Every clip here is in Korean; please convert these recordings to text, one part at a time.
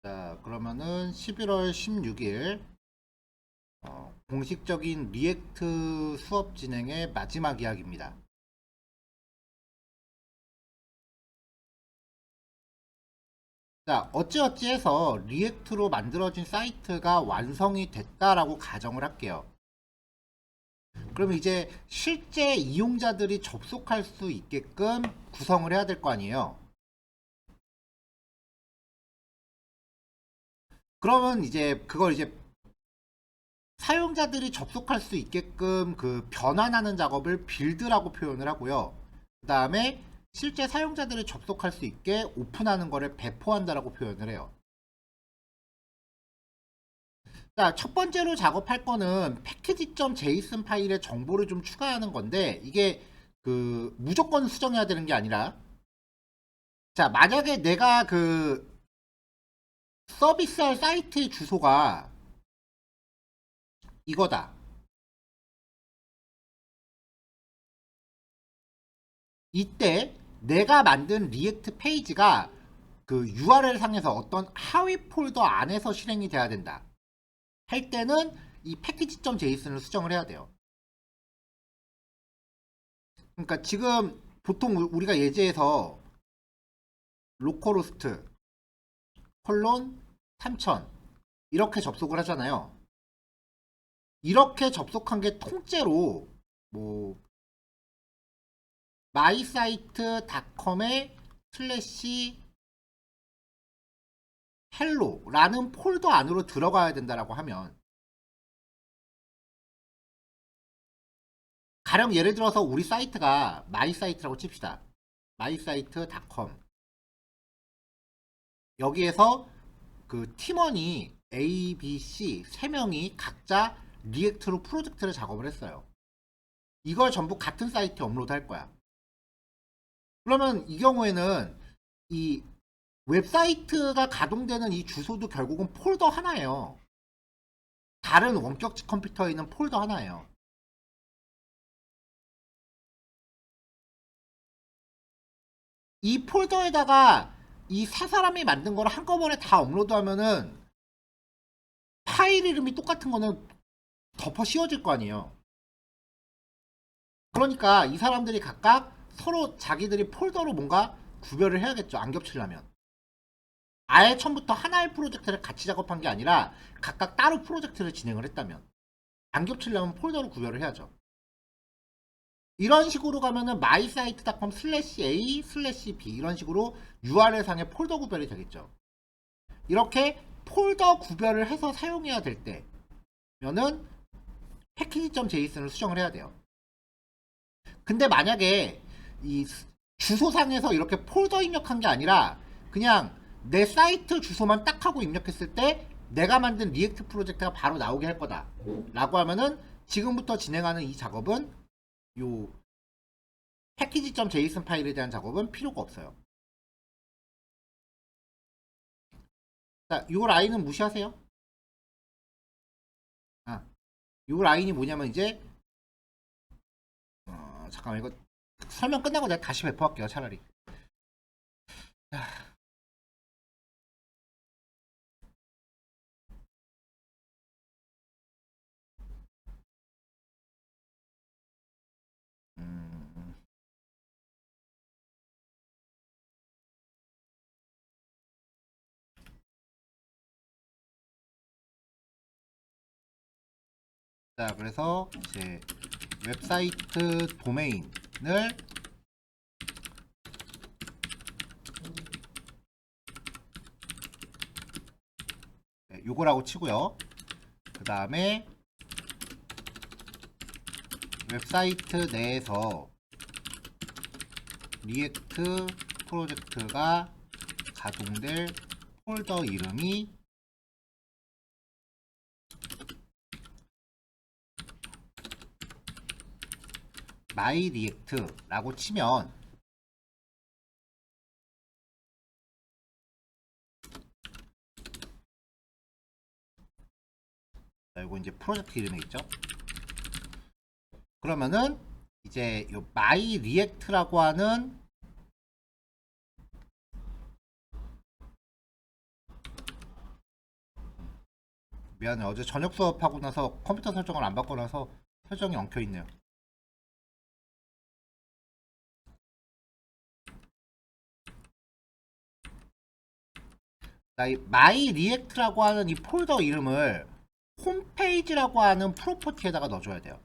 자, 그러면은 11월 16일 공식적인 리액트 수업 진행의 마지막 이야기입니다. 자, 어찌어찌해서 리액트로 만들어진 사이트가 완성이 됐다라고 가정을 할게요. 그럼 이제 실제 이용자들이 접속할 수 있게끔 구성을 해야 될 거 아니에요. 그러면 이제 그걸 이제 사용자들이 접속할 수 있게끔 그 변환하는 작업을 빌드라고 표현을 하고요. 그 다음에 실제 사용자들이 접속할 수 있게 오픈하는 거를 배포한다라고 표현을 해요. 자, 첫 번째로 작업할 거는 패키지.json 파일에 정보를 좀 추가하는 건데 이게 그 무조건 수정해야 되는 게 아니라, 자, 만약에 내가 그 서비스할 사이트의 주소가 이거다. 이때 내가 만든 리액트 페이지가 그 URL 상에서 어떤 하위 폴더 안에서 실행이 돼야 된다 할 때는 이 패키지.json을 수정을 해야 돼요. 그러니까 지금 보통 우리가 예제에서 로컬호스트 콜론 3000 이렇게 접속을 하잖아요. 이렇게 접속한 게 통째로 뭐 mySite.com에 슬래시 헬로라는 폴더 안으로 들어가야 된다라고 하면, 가령 예를 들어서 우리 사이트가 마이사이트라고 칩시다. mySite.com 여기에서 그 팀원이 A, B, C 3명이 각자 리액트로 프로젝트를 작업을 했어요. 이걸 전부 같은 사이트에 업로드 할 거야. 그러면 이 경우에는 이 웹사이트가 가동되는 이 주소도 결국은 폴더 하나예요. 다른 원격지 컴퓨터에 있는 폴더 하나예요. 이 폴더에다가 이 세 사람이 만든 거를 한꺼번에 다 업로드하면은 파일 이름이 똑같은 거는 덮어 씌워질 거 아니에요. 그러니까 이 사람들이 각각 서로 자기들이 폴더로 뭔가 구별을 해야겠죠. 안 겹치려면. 아예 처음부터 하나의 프로젝트를 같이 작업한 게 아니라 각각 따로 프로젝트를 진행을 했다면 안 겹치려면 폴더로 구별을 해야죠. 이런 식으로 가면은 mySite.com /a /b 이런 식으로 URL 상의 폴더 구별이 되겠죠. 이렇게 폴더 구별을 해서 사용해야 될 때면은 패키지.json을 수정을 해야 돼요. 근데 만약에 이 주소상에서 이렇게 폴더 입력한 게 아니라 그냥 내 사이트 주소만 딱 하고 입력했을 때 내가 만든 리액트 프로젝트가 바로 나오게 할 거다 라고 하면은 지금부터 진행하는 이 작업은, 요 패키지.json 파일에 대한 작업은 필요가 없어요. 자, 요 라인은 무시하세요. 아, 요 라인이 뭐냐면 이제 잠깐만, 이거 설명 끝나고 내가 다시 배포할게요. 차라리. 음, 자, 그래서 이제 웹사이트 도메인을 요거라고 치고요. 그 다음에 웹사이트 내에서 리액트 프로젝트가 가동될 폴더 이름이 myreact라고 치면, 자, 이거 이제 프로젝트 이름에 있죠. 그러면은 이제 요 myreact라고 하는 미안해. 어제 저녁 수업하고 나서 컴퓨터 설정을 안 바꿔놔서 설정이 엉켜 있네요. 이 마이 리액트라고 하는 이 폴더 이름을 홈페이지라고 하는 프로퍼티에다가 넣어줘야 돼요.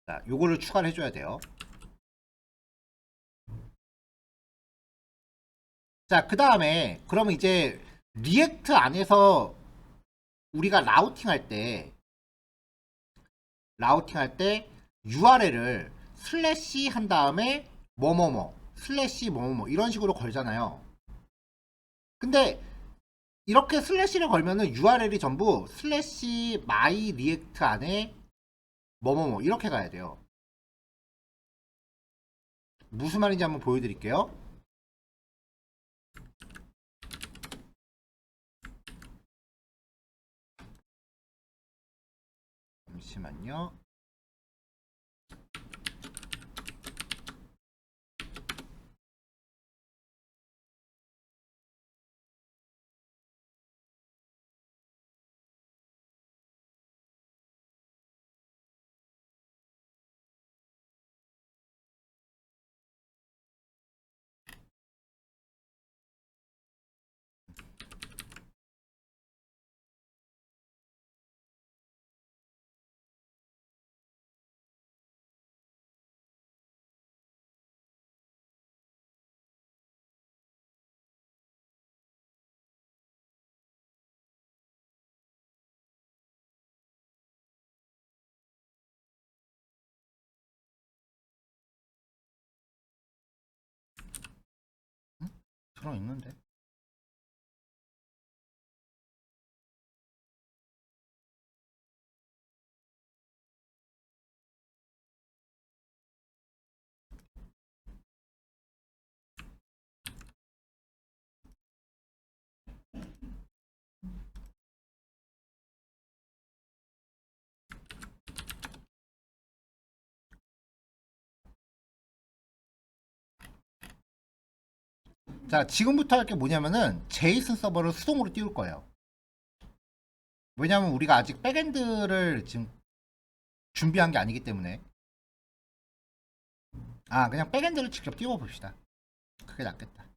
자, 요거를 추가를 해줘야 돼요. 자, 그 다음에 그러면 이제 리액트 안에서 우리가 라우팅할 때 URL을 슬래시 한 다음에 뭐뭐뭐 슬래시 뭐뭐뭐 이런 식으로 걸잖아요. 근데 이렇게 슬래시를 걸면은 URL이 전부 슬래시 마이 리액트 안에 뭐뭐뭐 이렇게 가야 돼요. 무슨 말인지 한번 보여드릴게요. 잠시만요. 들어있는데. 자, 지금부터 할 게 뭐냐면은 제이슨 서버를 수동으로 띄울 거예요. 왜냐면 우리가 아직 백엔드를 지금 준비한 게 아니기 때문에. 그냥 백엔드를 직접 띄워 봅시다. 그게 낫겠다.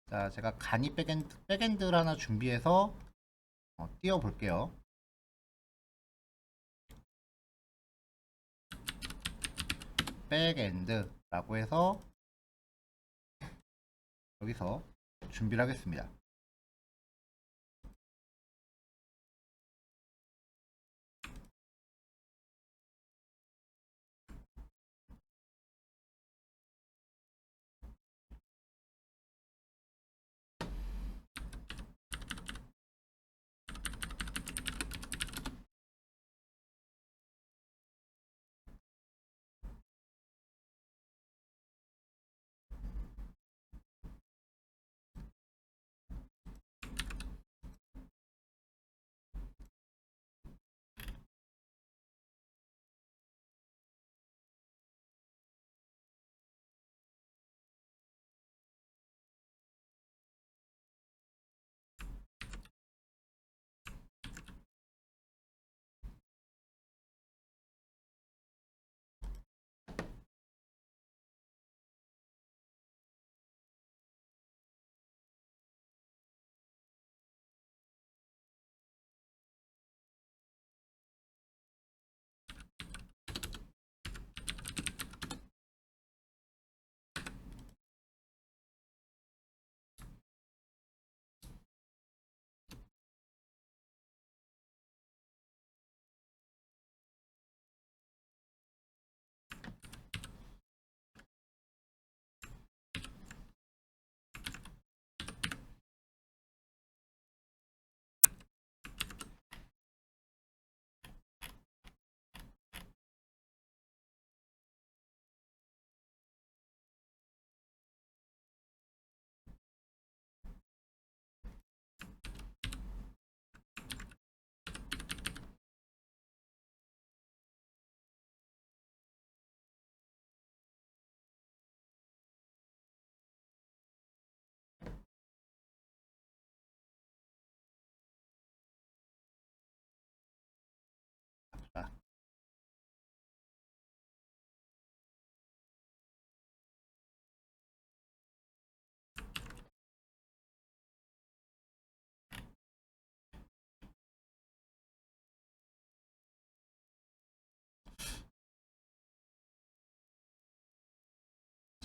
자, 제가 간이 백엔드를 하나 준비해서 띄워 볼게요. 백엔드라고 해서 여기서 준비를 하겠습니다.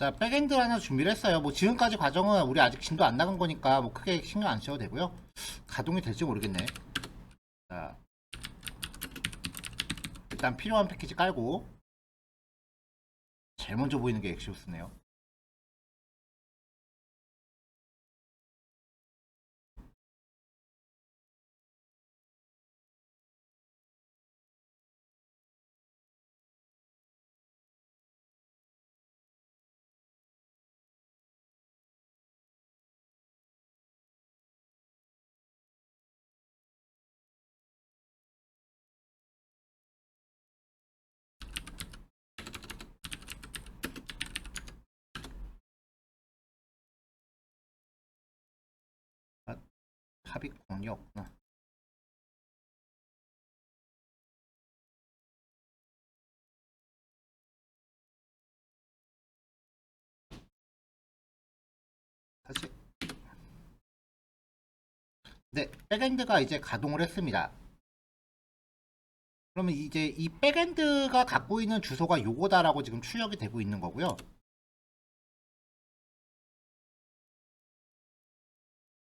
자, 백엔드 하나 준비를 했어요. 뭐 지금까지 과정은 우리 아직 진도 안 나간 거니까 뭐 크게 신경 안 써도 되고요. 가동이 될지 모르겠네. 자, 일단 필요한 패키지 깔고, 제일 먼저 보이는 게 엑시오스네요. 아, 합의권이 없구나. 사실 네, 백엔드가 이제 가동을 했습니다. 그러면 이제 이 백엔드가 갖고 있는 주소가 요거다라고 지금 출력이 되고 있는 거고요.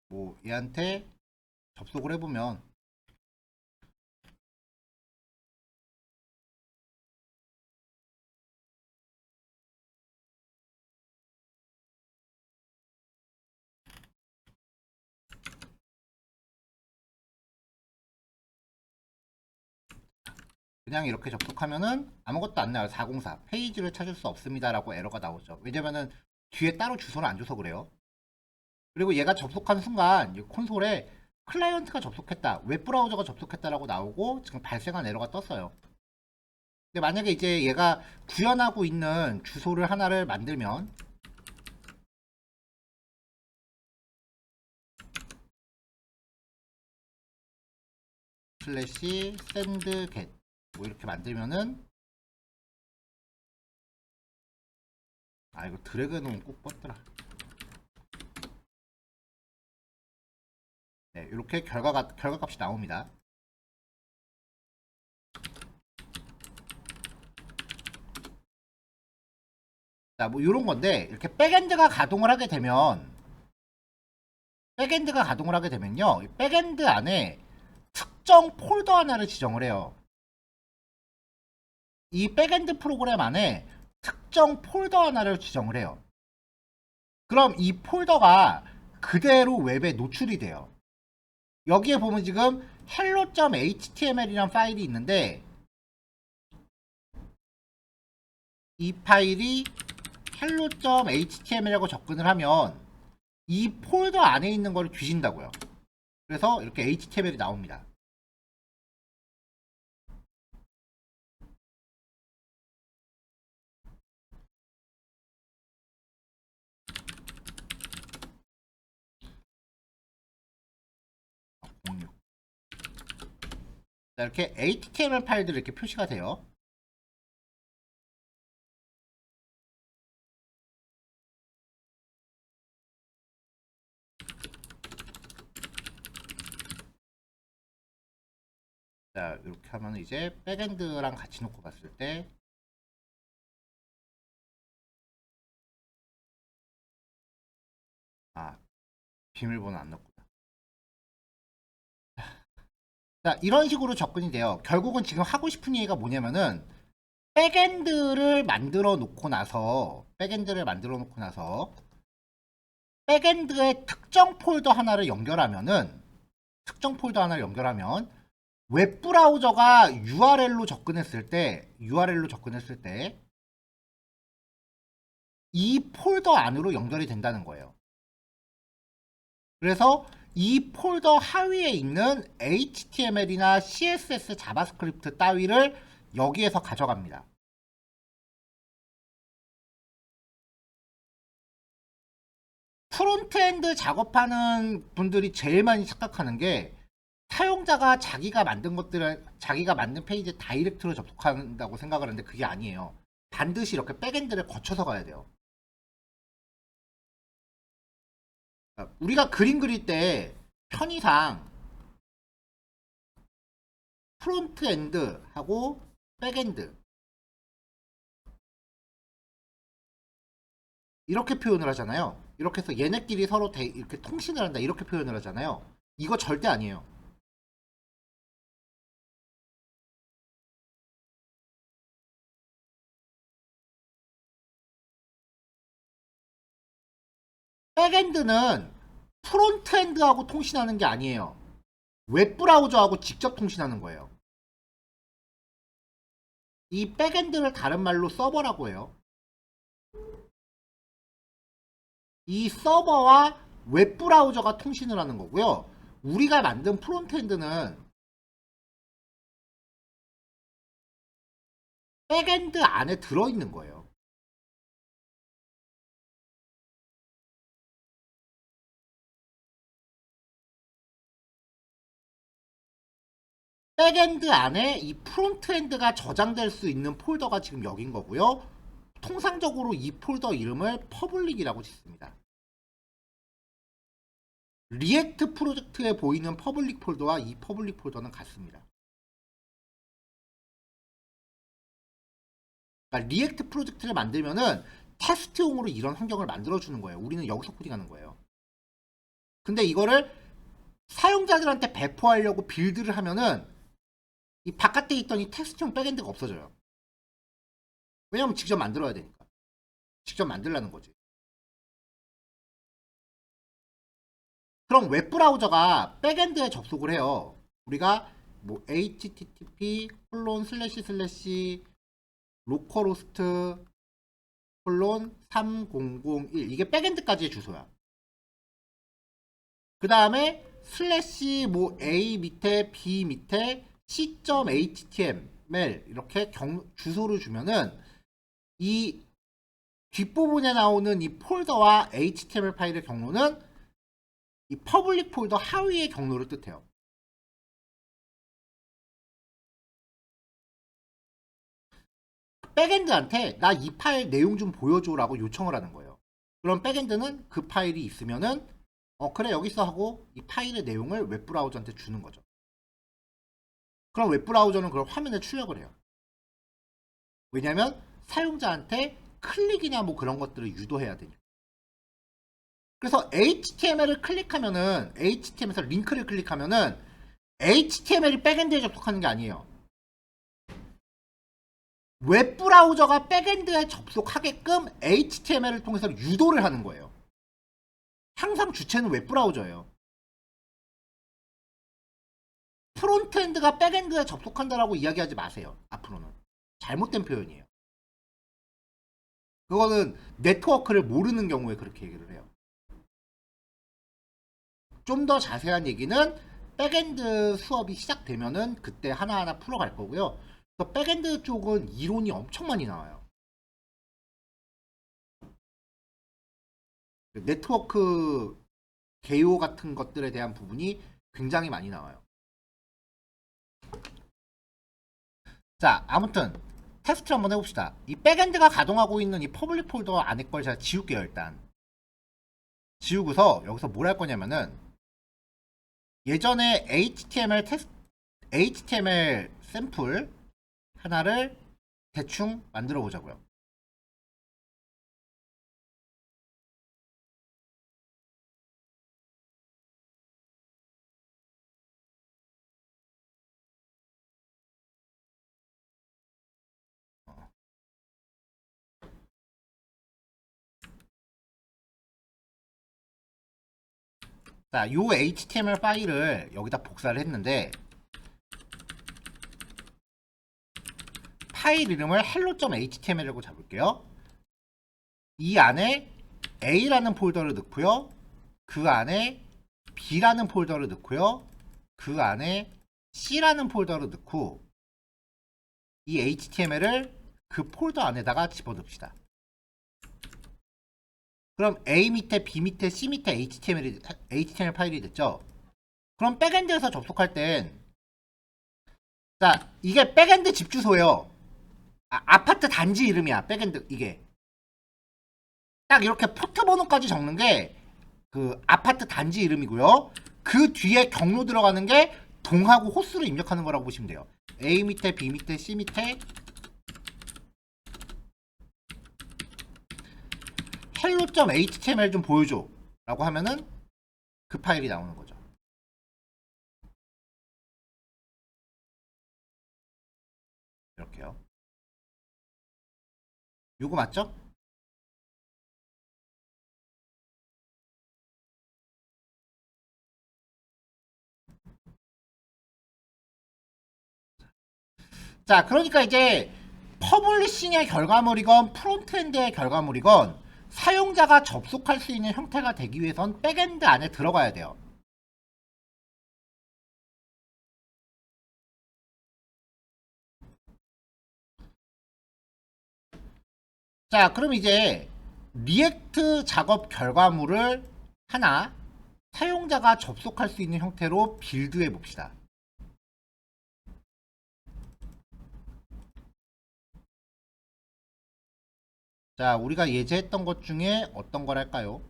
뭐 얘한테 접속을 해보면 그냥 이렇게 접속하면은 아무것도 안 나와요. 404 페이지를 찾을 수 없습니다라고 에러가 나오죠. 왜냐면은 뒤에 따로 주소를 안 줘서 그래요. 그리고 얘가 접속한 순간 이 콘솔에 클라이언트가 접속했다, 웹브라우저가 접속했다라고 나오고 지금 발생한 에러가 떴어요. 근데 만약에 이제 얘가 구현하고 있는 주소를 하나를 만들면 슬래시 샌드겟 뭐 이렇게 만들면은, 아 이거 드래그 해놓으면 꼭 뻗더라. 네, 이렇게 결과값이 나옵니다. 자, 뭐 이런 건데 이렇게 백엔드가 가동을 하게 되면 이 백엔드 안에 특정 폴더 하나를 지정을 해요. 이 백엔드 프로그램 안에 특정 폴더 하나를 지정을 해요. 그럼 이 폴더가 그대로 웹에 노출이 돼요. 여기에 보면 지금 hello.html이라는 파일이 있는데 이 파일이 hello.html이라고 접근을 하면 이 폴더 안에 있는 걸 뒤진다고요. 그래서 이렇게 HTML이 나옵니다. 자, 이렇게 HTML 파일들이 이렇게 표시가 돼요. 자, 이렇게 하면 이제 백엔드랑 같이 놓고 봤을 때 아, 비밀번호 안 넣었구나. 자, 이런 식으로 접근이 돼요. 결국은 지금 하고 싶은 얘기가 뭐냐면은 백엔드를 만들어 놓고 나서 백엔드의 특정 폴더 하나를 연결하면 웹브라우저가 URL로 접근했을 때 이 폴더 안으로 연결이 된다는 거예요. 그래서 이 폴더 하위에 있는 HTML이나 CSS, 자바스크립트 따위를 여기에서 가져갑니다. 프론트엔드 작업하는 분들이 제일 많이 착각하는 게 사용자가 자기가 만든 페이지에 다이렉트로 접속한다고 생각을 하는데 그게 아니에요. 반드시 이렇게 백엔드를 거쳐서 가야 돼요. 우리가 그림 그릴 때 편의상 프론트엔드하고 백엔드 이렇게 표현을 하잖아요. 이렇게 해서 얘네끼리 서로 이렇게 통신을 한다 이렇게 표현을 하잖아요. 이거 절대 아니에요. 백엔드는 프론트엔드하고 통신하는 게 아니에요. 웹브라우저하고 직접 통신하는 거예요. 이 백엔드를 다른 말로 서버라고 해요. 이 서버와 웹브라우저가 통신을 하는 거고요. 우리가 만든 프론트엔드는 백엔드 안에 들어있는 거예요. 백엔드 안에 이 프론트엔드가 저장될 수 있는 폴더가 지금 여긴 거고요. 통상적으로 이 폴더 이름을 퍼블릭이라고 짓습니다. 리액트 프로젝트에 보이는 퍼블릭 폴더와 이 퍼블릭 폴더는 같습니다. 그러니까 리액트 프로젝트를 만들면은 테스트용으로 이런 환경을 만들어주는 거예요. 우리는 여기서 코딩하는 거예요. 근데 이거를 사용자들한테 배포하려고 빌드를 하면은 이 바깥에 있던 이 테스트용 백엔드가 없어져요. 왜냐면 직접 만들어야 되니까. 직접 만들라는 거지. 그럼 웹브라우저가 백엔드에 접속을 해요. 우리가 뭐 http 로컬호스트 3001 이게 백엔드까지의 주소야. 그 다음에 슬래시 뭐 a 밑에 b 밑에 c.html 이렇게 주소를 주면은 이 뒷부분에 나오는 이 폴더와 html 파일의 경로는 이 퍼블릭 폴더 하위의 경로를 뜻해요. 백엔드한테 나 이 파일 내용 좀 보여줘 라고 요청을 하는 거예요. 그럼 백엔드는 그 파일이 있으면은 그래 여기 있어 하고 이 파일의 내용을 웹브라우저한테 주는 거죠. 그럼 웹브라우저는 그걸 화면에 출력을 해요. 왜냐면 사용자한테 클릭이나 뭐 그런 것들을 유도해야 되니까. 그래서 HTML을 클릭하면은 HTML에서 링크를 클릭하면은 HTML이 백엔드에 접속하는 게 아니에요. 웹브라우저가 백엔드에 접속하게끔 HTML을 통해서 유도를 하는 거예요. 항상 주체는 웹브라우저예요. 프론트엔드가 백엔드에 접속한다라고 이야기하지 마세요. 앞으로는. 잘못된 표현이에요. 그거는 네트워크를 모르는 경우에 그렇게 얘기를 해요. 좀 더 자세한 얘기는 백엔드 수업이 시작되면은 그때 하나하나 풀어갈 거고요. 백엔드 쪽은 이론이 엄청 많이 나와요. 네트워크 개요 같은 것들에 대한 부분이 굉장히 많이 나와요. 자, 아무튼 테스트를 한번 해봅시다. 이 백엔드가 가동하고 있는 이 퍼블릭 폴더 안에 걸 제가 지울게요. 일단 지우고서 여기서 뭘 할 거냐면은 예전에 HTML 샘플 하나를 대충 만들어 보자고요. 자, 요 HTML 파일을 여기다 복사를 했는데 파일 이름을 hello.html이라고 잡을게요. 이 안에 A라는 폴더를 넣고요. 그 안에 B라는 폴더를 넣고요. 그 안에 C라는 폴더를 넣고 이 HTML을 그 폴더 안에다가 집어넣읍시다. 그럼 A 밑에 B 밑에 C 밑에 HTML 파일이 됐죠. 그럼 백엔드에서 접속할 땐 자, 이게 백엔드 집 주소예요. 아파트 단지 이름이야. 백엔드 이게 딱 이렇게 포트 번호까지 적는 게 그 아파트 단지 이름이고요. 그 뒤에 경로 들어가는 게 동하고 호수를 입력하는 거라고 보시면 돼요. A 밑에 B 밑에 C 밑에 hello.html 좀 보여줘 라고 하면은 그 파일이 나오는 거죠. 이렇게요. 요거 맞죠? 자, 그러니까 이제 퍼블리싱의 결과물이건 프론트엔드의 결과물이건 사용자가 접속할 수 있는 형태가 되기 위해선 백엔드 안에 들어가야 돼요. 자, 그럼 이제 리액트 작업 결과물을 하나 사용자가 접속할 수 있는 형태로 빌드해 봅시다. 자, 우리가 예제했던 것 중에 어떤 걸 할까요?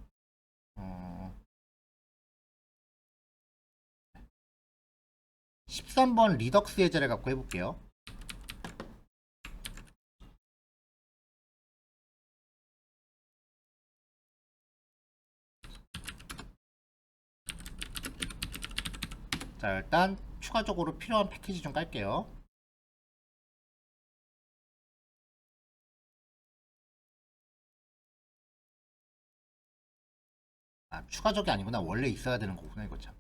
13번 리덕스 예제를 갖고 해볼게요. 자, 일단 추가적으로 필요한 패키지 좀 깔게요. 아, 추가적이 아니구나. 원래 있어야 되는 거구나, 이거 참.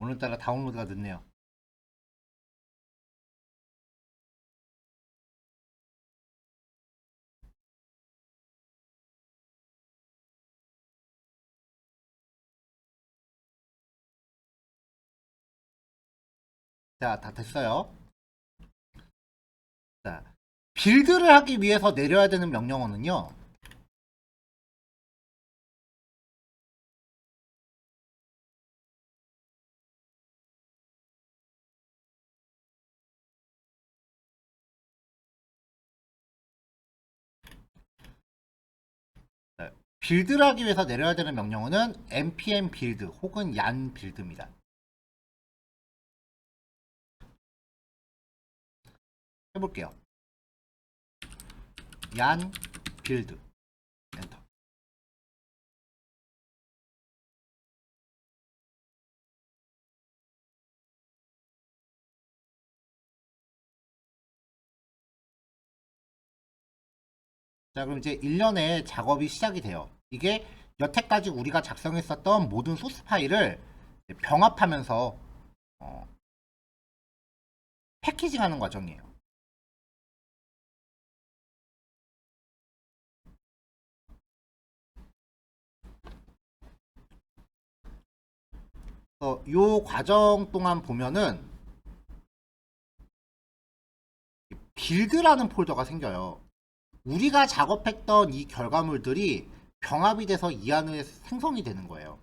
오늘따라 다운로드가 늦네요. 자, 다 됐어요. 자, 빌드를 하기 위해서 내려야 되는 명령어는요. 자, 빌드를 하기 위해서 내려야 되는 명령어는 npm 빌드 혹은 yan 빌드입니다. 해볼게요. yan 빌드 엔터. 자, 그럼 이제 일련의 작업이 시작이 돼요. 이게 여태까지 우리가 작성했었던 모든 소스 파일을 병합하면서 패키징하는 과정이에요. 요 과정 동안 보면은 빌드라는 폴더가 생겨요. 우리가 작업했던 이 결과물들이 병합이 돼서 이 안에 생성이 되는 거예요.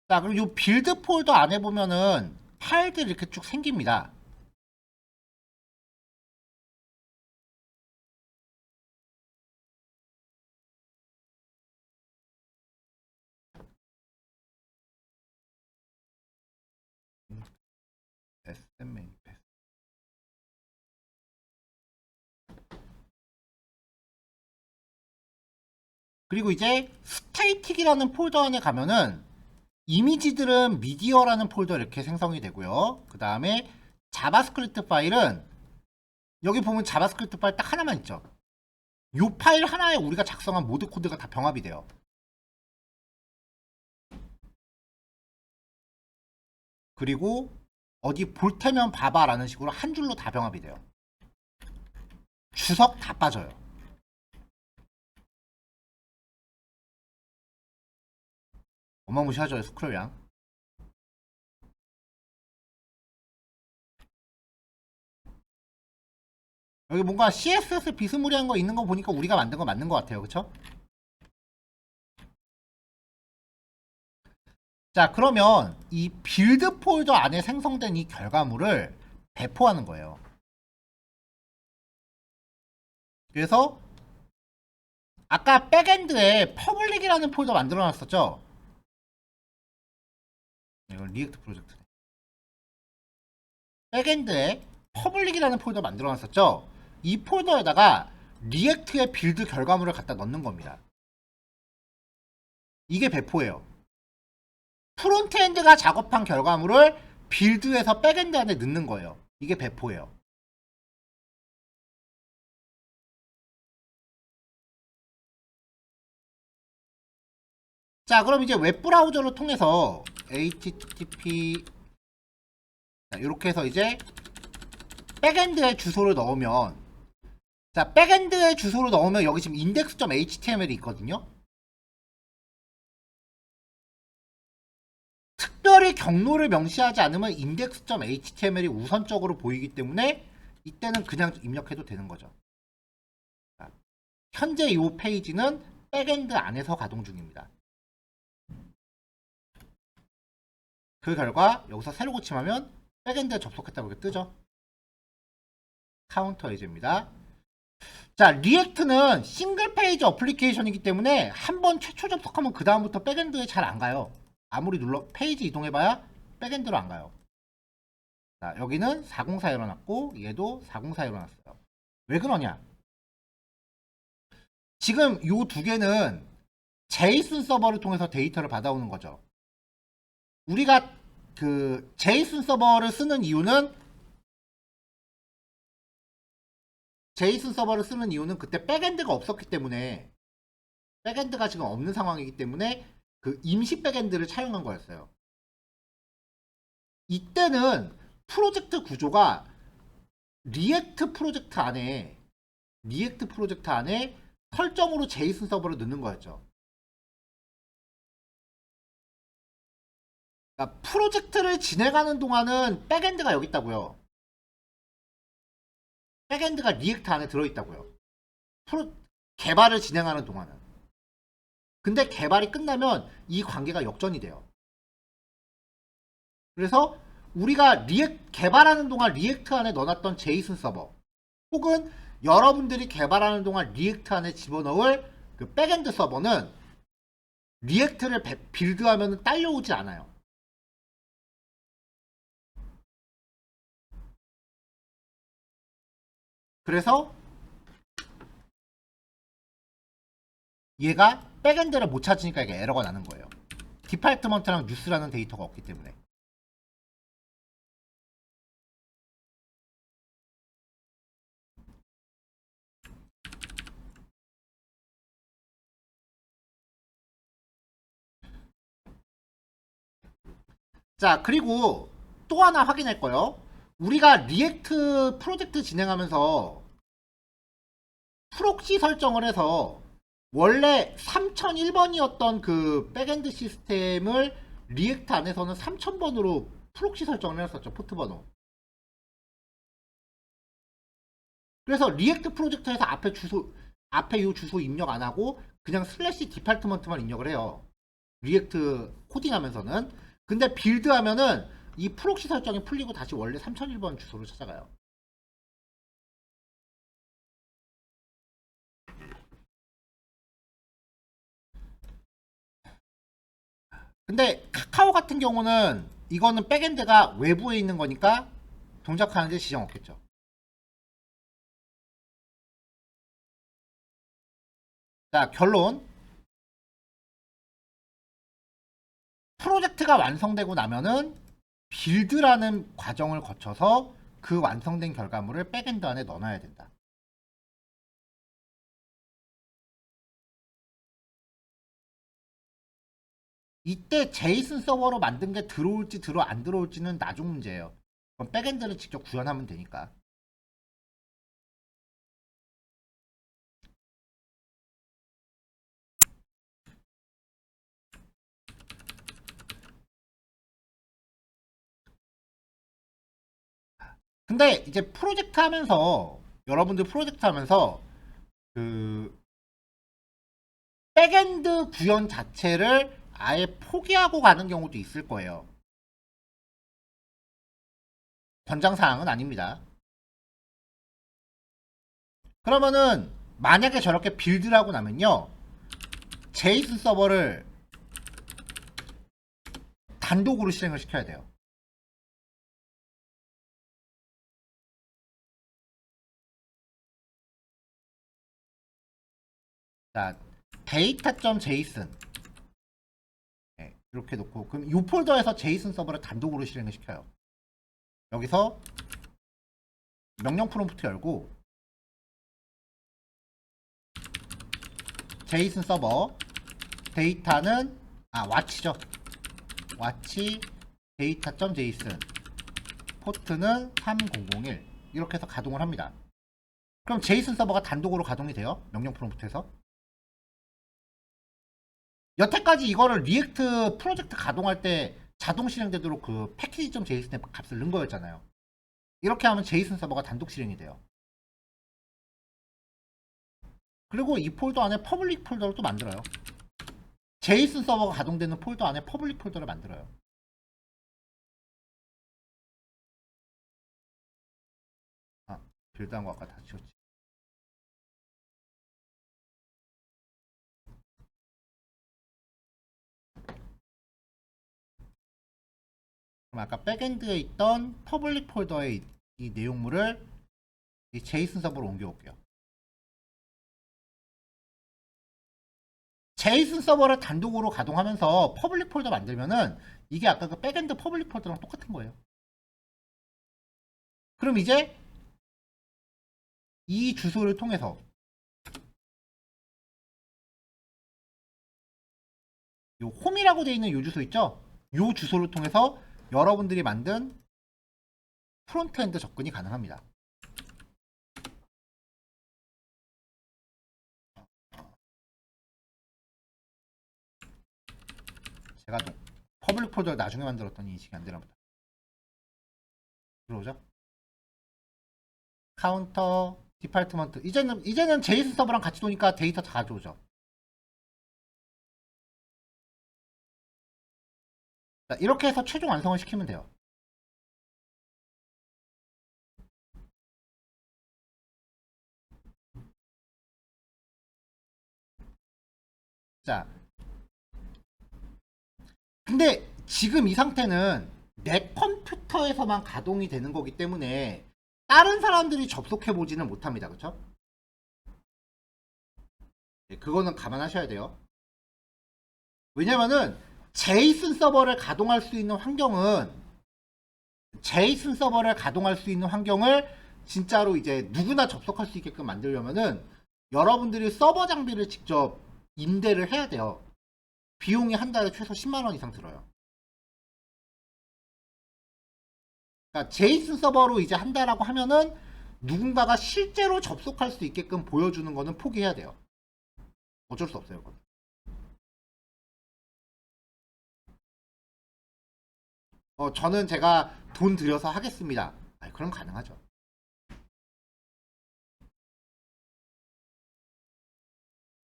자, 그럼 이 빌드 폴더 안에 보면은 파일들이 이렇게 쭉 생깁니다. 그리고 이제 스테이틱이라는 폴더 안에 가면은 이미지들은 미디어라는 폴더 이렇게 생성이 되고요. 그 다음에 자바스크립트 파일은 여기 보면 자바스크립트 파일 딱 하나만 있죠. 이 파일 하나에 우리가 작성한 모드 코드가 다 병합이 돼요. 그리고 어디 볼 테면 봐봐 라는 식으로 한 줄로 다 병합이 돼요. 주석 다 빠져요. 어마무시하죠, 스크롤량. 여기 뭔가 CSS 비스무리한 거 있는 거 보니까 우리가 만든 거 맞는 것 같아요. 그쵸? 자, 그러면 이 빌드 폴더 안에 생성된 이 결과물을 배포하는 거예요. 그래서 아까 백엔드에 퍼블릭이라는 폴더 만들어 놨었죠? 이건 리액트 프로젝트네. 백엔드에 퍼블릭이라는 폴더 만들어 놨었죠? 이 폴더에다가 리액트의 빌드 결과물을 갖다 넣는 겁니다. 이게 배포예요. 프론트엔드가 작업한 결과물을 빌드에서 백엔드 안에 넣는 거예요. 이게 배포예요. 자, 그럼 이제 웹브라우저를 통해서 http 이렇게 해서 이제 백엔드에 주소를 넣으면, 자, 백엔드에 주소를 넣으면 여기 지금 index.html이 있거든요. 특별히 경로를 명시하지 않으면 index.html이 우선적으로 보이기 때문에 이때는 그냥 입력해도 되는 거죠. 자, 현재 이 페이지는 백엔드 안에서 가동 중입니다. 그 결과 여기서 새로 고침하면 백엔드에 접속했다고 이렇게 뜨죠. 카운터 예제입니다. 자, 리액트는 싱글 페이지 어플리케이션이기 때문에 한번 최초 접속하면 그 다음부터 백엔드에 잘 안 가요. 아무리 눌러 페이지 이동해봐야 백엔드로 안 가요. 자, 여기는 404 열어놨고 얘도 404 열어놨어요. 왜 그러냐? 지금 이 두 개는 제이슨 서버를 통해서 데이터를 받아오는 거죠. 우리가 그 제이슨 서버를 쓰는 이유는 그때 백엔드가 없었기 때문에, 백엔드가 지금 없는 상황이기 때문에 그 임시 백엔드를 차용한 거였어요. 이때는 프로젝트 구조가 리액트 프로젝트 안에 설정으로 제이슨 서버를 넣는 거였죠. 그러니까 프로젝트를 진행하는 동안은 백엔드가 여기 있다고요. 백엔드가 리액트 안에 들어있다고요. 개발을 진행하는 동안은. 근데 개발이 끝나면 이 관계가 역전이 돼요. 그래서 우리가 개발하는 동안 리액트 안에 넣어놨던 제이슨 서버, 혹은 여러분들이 개발하는 동안 리액트 안에 집어넣을 그 백엔드 서버는 리액트를 빌드하면 딸려오지 않아요. 그래서 얘가 백엔드를 못 찾으니까 이게 에러가 나는 거예요. 디파트먼트랑 뉴스라는 데이터가 없기 때문에. 자, 그리고 또 하나 확인할 거요. 우리가 리액트 프로젝트 진행하면서 프록시 설정을 해서 원래 3001번이었던 그 백엔드 시스템을 리액트 안에서는 3000번으로 프록시 설정을 해놨었죠. 포트 번호. 그래서 리액트 프로젝트에서 앞에 이 주소 입력 안 하고 그냥 슬래시 디파트먼트만 입력을 해요. 리액트 코딩하면서는. 근데 빌드 하면은 이 프록시 설정이 풀리고 다시 원래 3001번 주소로 찾아가요. 근데 카카오 같은 경우는 이거는 백엔드가 외부에 있는 거니까 동작하는데 지장 없겠죠. 자, 결론. 프로젝트가 완성되고 나면은 빌드라는 과정을 거쳐서 그 완성된 결과물을 백엔드 안에 넣어놔야 된다. 이때 제이슨 서버로 만든 게 들어올지 안 들어올지는 나중 문제예요. 그럼 백엔드를 직접 구현하면 되니까. 근데 이제 프로젝트 하면서 여러분들 프로젝트 하면서 그 백엔드 구현 자체를 아예 포기하고 가는 경우도 있을 거예요. 권장사항은 아닙니다. 그러면은 만약에 저렇게 빌드를 하고 나면요, 제이슨 서버를 단독으로 실행을 시켜야 돼요. 자, data.json 이렇게 놓고, 그럼 이 폴더에서 제이슨 서버를 단독으로 실행을 시켜요. 여기서 명령 프롬프트 열고 제이슨 서버 데이터는 왓치죠. 왓치 data.json 포트는 3001 이렇게 해서 가동을 합니다. 그럼 제이슨 서버가 단독으로 가동이 돼요. 명령 프롬프트에서. 여태까지 이거를 리액트 프로젝트 가동할 때 자동 실행되도록 그 패키지.json의 값을 넣은 거였잖아요. 이렇게 하면 제이슨 서버가 단독 실행이 돼요. 그리고 이 폴더 안에 퍼블릭 폴더를 또 만들어요. 제이슨 서버가 가동되는 폴더 안에 퍼블릭 폴더를 만들어요. 빌드한 거 아까 다 지웠지. 그럼 아까 백엔드에 있던 퍼블릭 폴더의 이 내용물을 이 제이슨 서버로 옮겨올게요. 제이슨 서버를 단독으로 가동하면서 퍼블릭 폴더 만들면은 이게 아까 그 백엔드 퍼블릭 폴더랑 똑같은 거예요. 그럼 이제 이 주소를 통해서 요 홈이라고 되어 있는 요 주소 있죠? 요 주소를 통해서 여러분들이 만든 프론트엔드 접근이 가능합니다. 제가 또 퍼블릭 폴더를 나중에 만들었더니 인식이 안 되나 보다. 들어오죠? 카운터, 디파트먼트. 이제는 제이슨 서버랑 같이 도니까 데이터 다 가져오죠. 자, 이렇게 해서 최종 완성을 시키면 돼요. 자, 근데 지금 이 상태는 내 컴퓨터에서만 가동이 되는 거기 때문에 다른 사람들이 접속해 보지는 못합니다. 그쵸? 네, 그거는 감안하셔야 돼요. 왜냐면은 제이슨 서버를 가동할 수 있는 환경은 제이슨 서버를 가동할 수 있는 환경을 진짜로 이제 누구나 접속할 수 있게끔 만들려면은 여러분들이 서버 장비를 직접 임대를 해야 돼요. 비용이 한 달에 최소 10만 원 이상 들어요. 그러니까 제이슨 서버로 이제 한다라고 하면은 누군가가 실제로 접속할 수 있게끔 보여주는 거는 포기해야 돼요. 어쩔 수 없어요. 그건. 저는 제가 돈 들여서 하겠습니다. 그럼 가능하죠.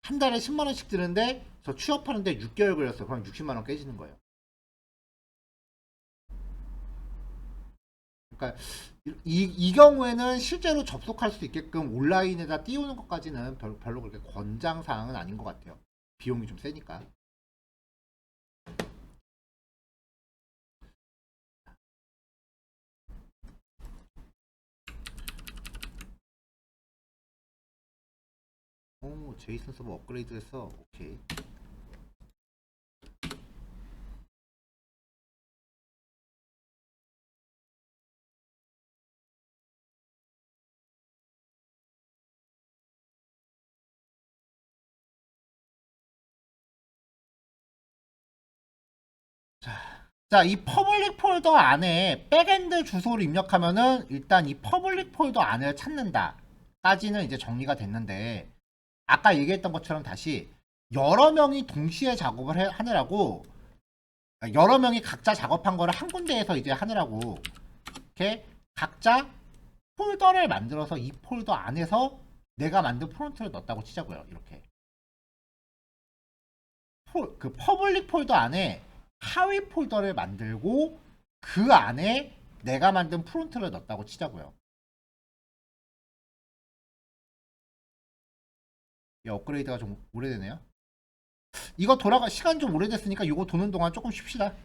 한 달에 10만 원씩 드는데 저 취업하는데 6개월 걸렸어요. 그럼 60만 원 깨지는 거예요. 그러니까 이 경우에는 실제로 접속할 수 있게끔 온라인에다 띄우는 것까지는 별로 그렇게 권장 사항은 아닌 것 같아요. 비용이 좀 세니까. 오, 제이슨 서버 업그레이드 했어. 오케이. 자, 이 퍼블릭 폴더 안에 백엔드 주소를 입력하면은 일단 이 퍼블릭 폴더 안을 찾는다 까지는 이제 정리가 됐는데, 아까 얘기했던 것처럼 다시 여러 명이 동시에 작업을 하느라고, 여러 명이 각자 작업한 거를 한 군데에서 이제 하느라고 이렇게 각자 폴더를 만들어서 이 폴더 안에서 내가 만든 프론트를 넣었다고 치자고요. 이렇게 그 퍼블릭 폴더 안에 하위 폴더를 만들고 그 안에 내가 만든 프론트를 넣었다고 치자고요. 이 업그레이드가 좀 오래되네요. 이거 돌아가 시간 좀 오래됐으니까 이거 도는 동안 조금 쉽시다.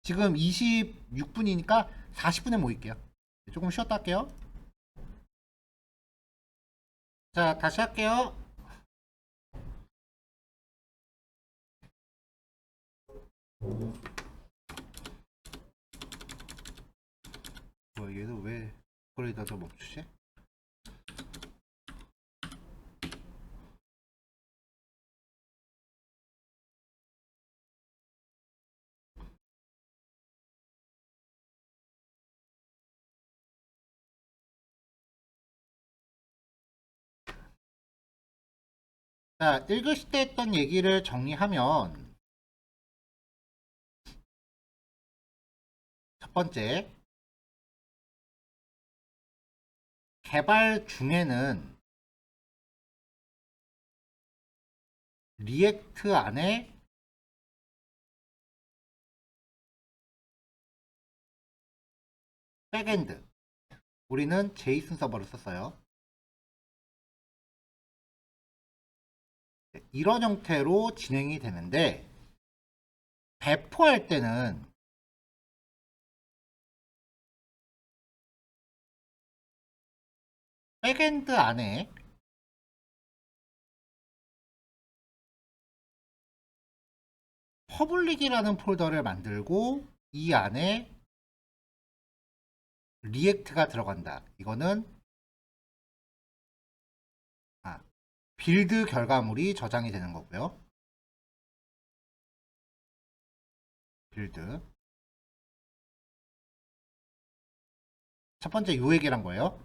지금 26분이니까 40분에 모일게요. 조금 쉬었다 할게요. 자, 다시 할게요. 뭐야, 얘도 왜 업그레이드가 멈추지? 자, 1교시 때 했던 얘기를 정리하면, 첫 번째, 개발 중에는 리액트 안에 백엔드, 우리는 제이슨 서버를 썼어요. 이런 형태로 진행이 되는데, 배포할 때는 백엔드 안에 퍼블릭이라는 폴더를 만들고 이 안에 리액트가 들어간다. 이거는 빌드 결과물이 저장이 되는 거고요. 빌드. 첫 번째 요 얘기란 거예요.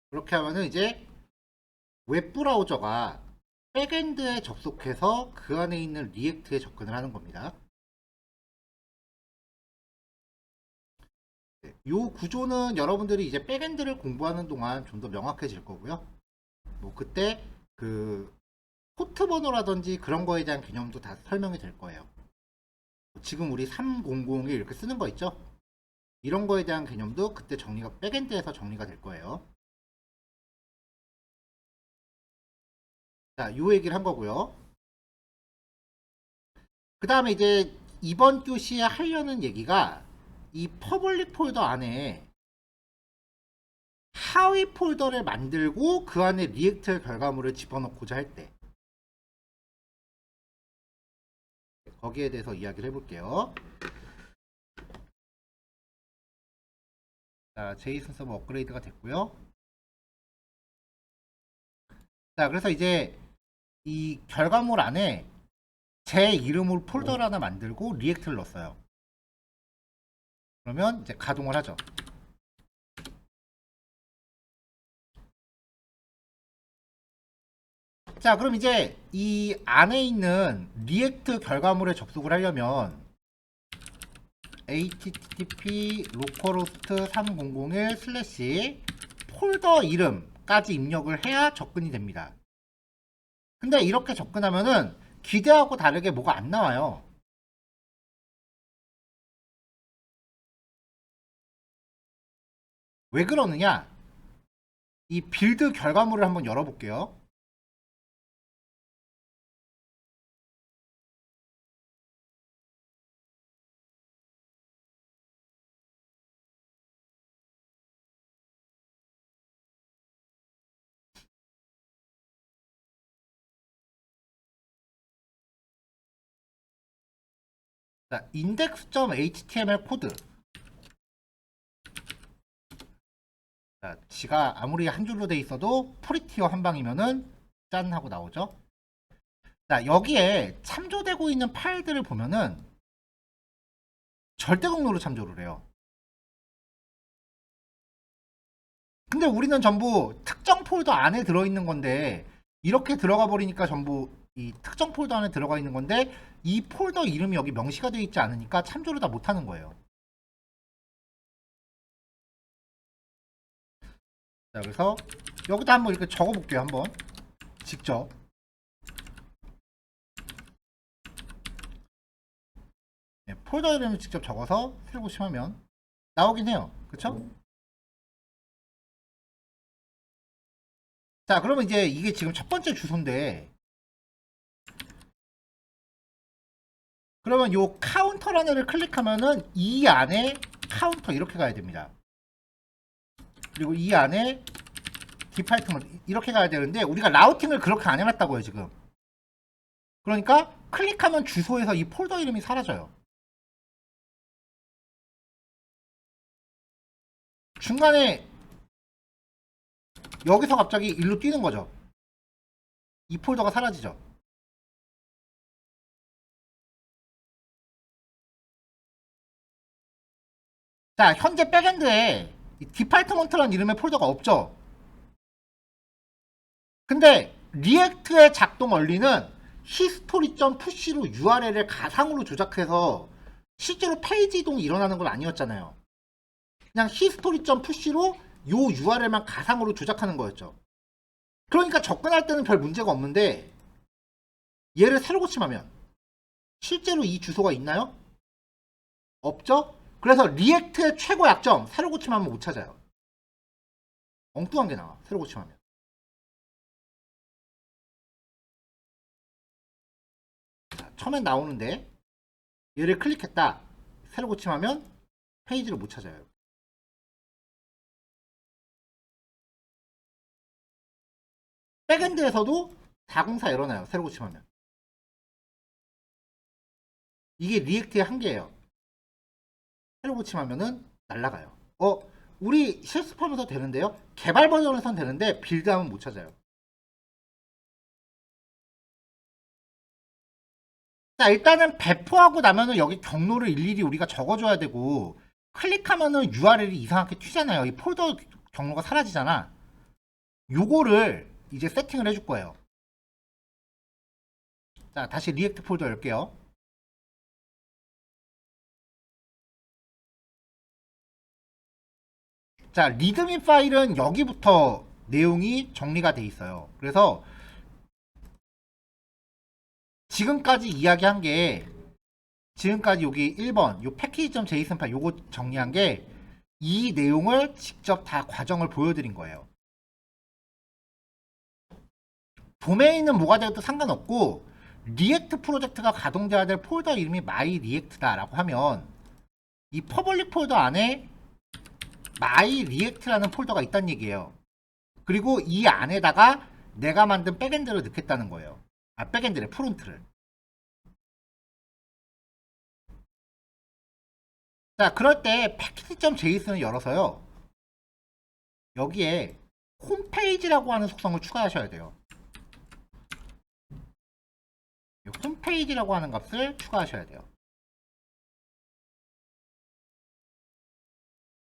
그렇게 하면은 이제 웹브라우저가 백엔드에 접속해서 그 안에 있는 리액트에 접근을 하는 겁니다. 이 구조는 여러분들이 이제 백엔드를 공부하는 동안 좀 더 명확해질 거고요. 뭐 그때 그 포트 번호라든지 그런 거에 대한 개념도 다 설명이 될 거예요. 지금 우리 300에 이렇게 쓰는 거 있죠? 이런 거에 대한 개념도 그때 정리가 백엔드에서 정리가 될 거예요. 자, 요 얘기를 한 거고요. 그 다음에 이제 이번 교시에 하려는 얘기가 이 퍼블릭 폴더 안에 하위 폴더를 만들고 그 안에 리액트 결과물을 집어넣고자 할 때 거기에 대해서 이야기를 해볼게요. 자, 제이슨 서버 업그레이드가 됐고요. 자, 그래서 이제 이 결과물 안에 제 이름으로 폴더를 하나 만들고 리액트를 넣었어요. 그러면 이제 가동을 하죠. 자, 그럼 이제 이 안에 있는 리액트 결과물에 접속을 하려면 http localhost 3001 슬래시 폴더 이름까지 입력을 해야 접근이 됩니다. 근데 이렇게 접근하면은 기대하고 다르게 뭐가 안 나와요. 왜 그러느냐? 이 빌드 결과물을 한번 열어볼게요. 자, index.html 코드. 자, 지가 아무리 한 줄로 돼 있어도 프리티어 한 방이면은 짠 하고 나오죠. 자, 여기에 참조되고 있는 파일들을 보면은 절대 경로로 참조를 해요. 근데 우리는 전부 특정 폴더 안에 들어있는 건데 이렇게 들어가 버리니까 전부 이 특정 폴더 안에 들어가 있는 건데 이 폴더 이름이 여기 명시가 되어 있지 않으니까 참조를 다 못하는 거예요. 자, 그래서 여기다 한번 이렇게 적어 볼게요. 한번 직접. 네, 폴더 이름을 직접 적어서 슬고심하면 나오긴 해요. 그쵸? 자, 그러면 이제 이게 지금 첫 번째 주소인데 그러면 요 카운터라는 애를 클릭하면은 이 안에 카운터 이렇게 가야 됩니다. 그리고 이 안에 디파이트먼트 이렇게 가야 되는데 우리가 라우팅을 그렇게 안 해놨다고요 지금. 그러니까 클릭하면 주소에서 이 폴더 이름이 사라져요. 중간에 여기서 갑자기 일로 뛰는 거죠. 이 폴더가 사라지죠. 자, 현재 백엔드에 디파트먼트라는 이름의 폴더가 없죠. 근데 리액트의 작동 원리는 히스토리.푸시로 URL을 가상으로 조작해서 실제로 페이지 이동이 일어나는 건 아니었잖아요. 그냥 히스토리.푸시로 요 URL만 가상으로 조작하는 거였죠. 그러니까 접근할 때는 별 문제가 없는데 얘를 새로 고침하면 실제로 이 주소가 있나요? 없죠? 그래서 리액트의 최고 약점 새로 고침하면 못 찾아요. 엉뚱한 게 나와 새로 고침하면. 자, 처음엔 나오는데 얘를 클릭했다 새로 고침하면 페이지를 못 찾아요. 백엔드에서도 404 일어나요 새로 고침하면. 이게 리액트의 한계예요. 새로 고침하면은 날라가요. 우리 실습하면서 되는데요. 개발 버전에선 되는데 빌드하면 못 찾아요. 자, 일단은 배포하고 나면은 여기 경로를 일일이 우리가 적어줘야 되고 클릭하면은 URL이 이상하게 튀잖아요. 이 폴더 경로가 사라지잖아. 요거를 이제 세팅을 해줄 거예요. 자, 다시 리액트 폴더 열게요. 자, 리드미 파일은 여기부터 내용이 정리가 돼 있어요. 그래서 지금까지 이야기한 게 지금까지 여기 1번 요 패키지.json 파일 요거 정리한 게 이 내용을 직접 다 과정을 보여드린 거예요. 도메인은 뭐가 되어도 상관없고 리액트 프로젝트가 가동돼야 될 폴더 이름이 마이 리액트다라고 하면 이 퍼블릭 폴더 안에 마이 리액트라는 폴더가 있다는 얘기예요. 그리고 이 안에다가 내가 만든 백엔드를 넣겠다는 거예요. 백엔드래 프론트를. 자, 그럴 때 패키지.json을 열어서요. 여기에 홈페이지라고 하는 속성을 추가하셔야 돼요. 홈페이지라고 하는 값을 추가하셔야 돼요.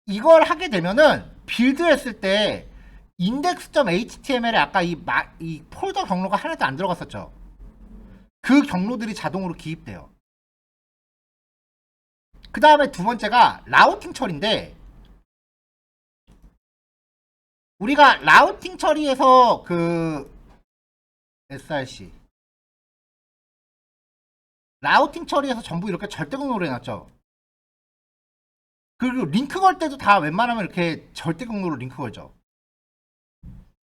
이걸 하게 되면은 빌드 했을 때 index.html에 아까 이 폴더 경로가 하나도 안 들어갔었죠. 그 경로들이 자동으로 기입돼요. 그 다음에 두 번째가 라우팅 처리인데 우리가 라우팅 처리에서 그 src 라우팅 처리에서 전부 이렇게 절대 경로로 해놨죠. 그리고 링크 걸 때도 다 웬만하면 이렇게 절대 경로로 링크 걸죠.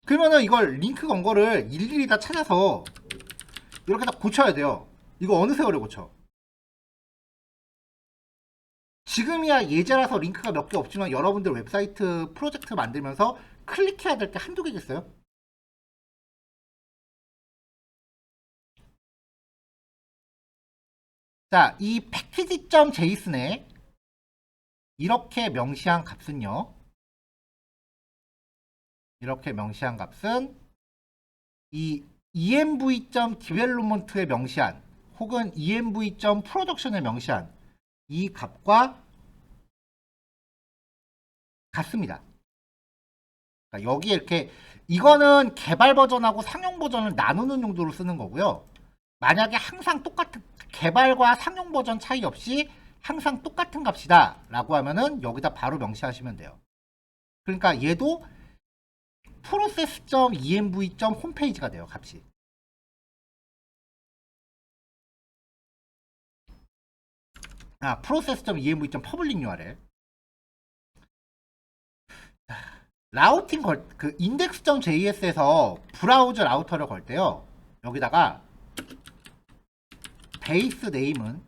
그러면은 이걸 링크 건 거를 일일이 다 찾아서 이렇게 다 고쳐야 돼요. 이거 어느 세월에 고쳐? 지금이야 예제라서 링크가 몇 개 없지만 여러분들 웹사이트 프로젝트 만들면서 클릭해야 될 게 한두 개겠어요? 자, 이 패키지.json에 이렇게 명시한 값은요. 이렇게 명시한 값은 이 env.development에 명시한 혹은 env.production에 명시한 이 값과 같습니다. 그러니까 여기에 이렇게 이거는 개발 버전하고 상용 버전을 나누는 용도로 쓰는 거고요. 만약에 항상 똑같은 개발과 상용 버전 차이 없이 항상 똑같은 값이다 라고 하면은 여기다 바로 명시하시면 돼요. 그러니까 얘도 process.env. 홈페이지가 돼요, 값이. process.env. public URL. 라우팅 그 index.js에서 브라우저 라우터를 걸 때요. 여기다가 베이스 네임은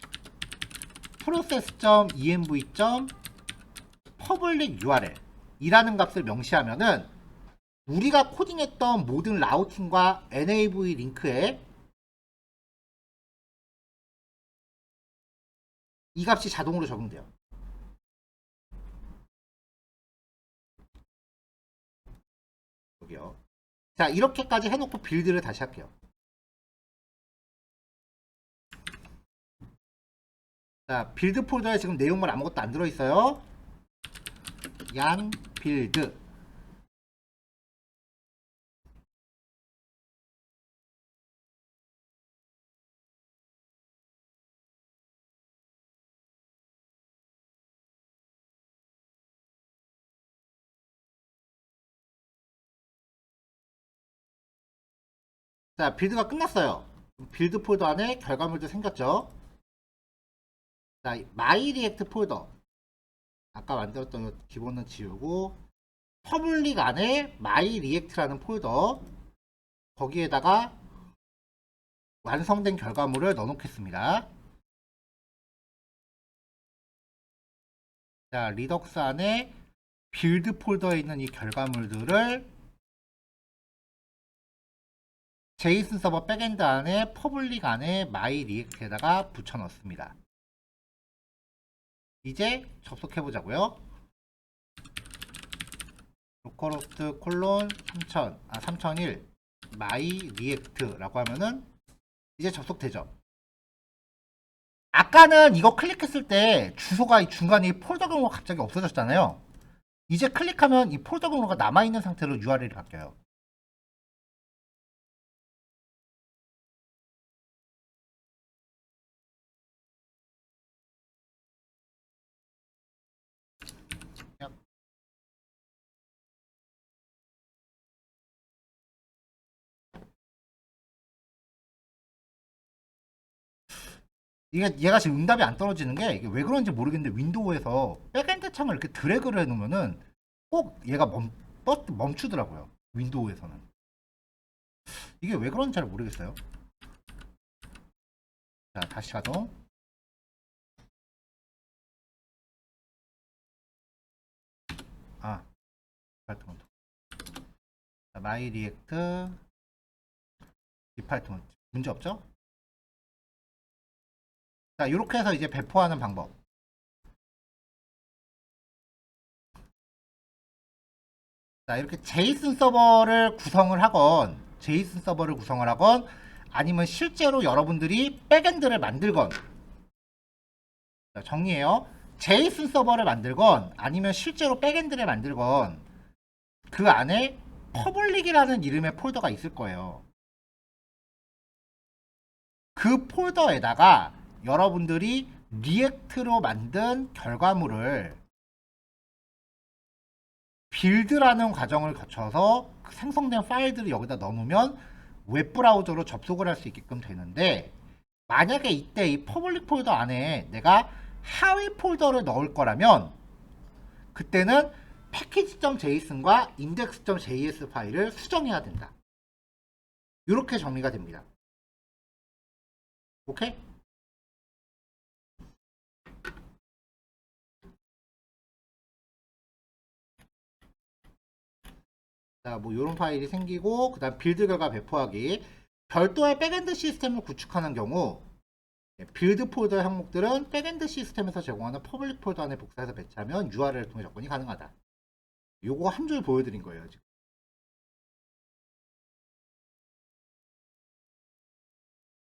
process.env. public URL 이라는 값을 명시하면은 우리가 코딩했던 모든 라우팅과 nav 링크에 이 값이 자동으로 적용돼요. 여기요. 자, 이렇게까지 해놓고 빌드를 다시 할게요. 자, 빌드 폴더에 지금 내용물 아무것도 안 들어있어요. 양 빌드. 자, 빌드가 끝났어요. 빌드 폴더 안에 결과물도 생겼죠. 자, 마이 리액트 폴더. 아까 만들었던 기본은 지우고 퍼블릭 안에 마이 리액트라는 폴더 거기에다가 완성된 결과물을 넣어놓겠습니다. 자, 리덕스 안에 빌드 폴더에 있는 이 결과물들을 제이슨 서버 백엔드 안에 퍼블릭 안에 마이 리액트에다가 붙여 넣습니다. 이제 접속해 보자고요. 로컬호스트 콜론 3001 마이 리액트라고 하면은 이제 접속되죠. 아까는 이거 클릭했을 때 주소가 이 중간에 폴더 경로가 갑자기 없어졌잖아요. 이제 클릭하면 이 폴더 경로가 남아있는 상태로 URL이 바뀌어요. 얘가 지금 응답이 안 떨어지는 게 이게 왜 그런지 모르겠는데 윈도우에서 백엔드 창을 이렇게 드래그를 해놓으면은 꼭 얘가 멈추더라고요. 윈도우에서는. 이게 왜 그런지 잘 모르겠어요. 자, 다시 가동. 디파트먼트. 자, 마이 리액트 디파트먼트. 문제 없죠? 자, 이렇게 해서 이제 배포하는 방법. 자, 이렇게 제이슨 서버를 구성을 하건 아니면 실제로 여러분들이 백엔드를 만들건. 자, 정리해요. 제이슨 서버를 만들건 아니면 실제로 백엔드를 만들건 그 안에 퍼블릭이라는 이름의 폴더가 있을 거예요. 그 폴더에다가 여러분들이 리액트로 만든 결과물을 빌드라는 과정을 거쳐서 생성된 파일들을 여기다 넣어놓으면 웹브라우저로 접속을 할 수 있게끔 되는데, 만약에 이때 이 퍼블릭 폴더 안에 내가 하위 폴더를 넣을 거라면 그때는 package.json과 index.js 파일을 수정해야 된다. 이렇게 정리가 됩니다. 오케이? 자, 뭐 이런 파일이 생기고, 그 다음 빌드 결과 배포하기. 별도의 백엔드 시스템을 구축하는 경우 빌드 폴더 항목들은 백엔드 시스템에서 제공하는 퍼블릭 폴더 안에 복사해서 배치하면 URL을 통해 접근이 가능하다. 요거 한 줄 보여드린 거예요, 지금.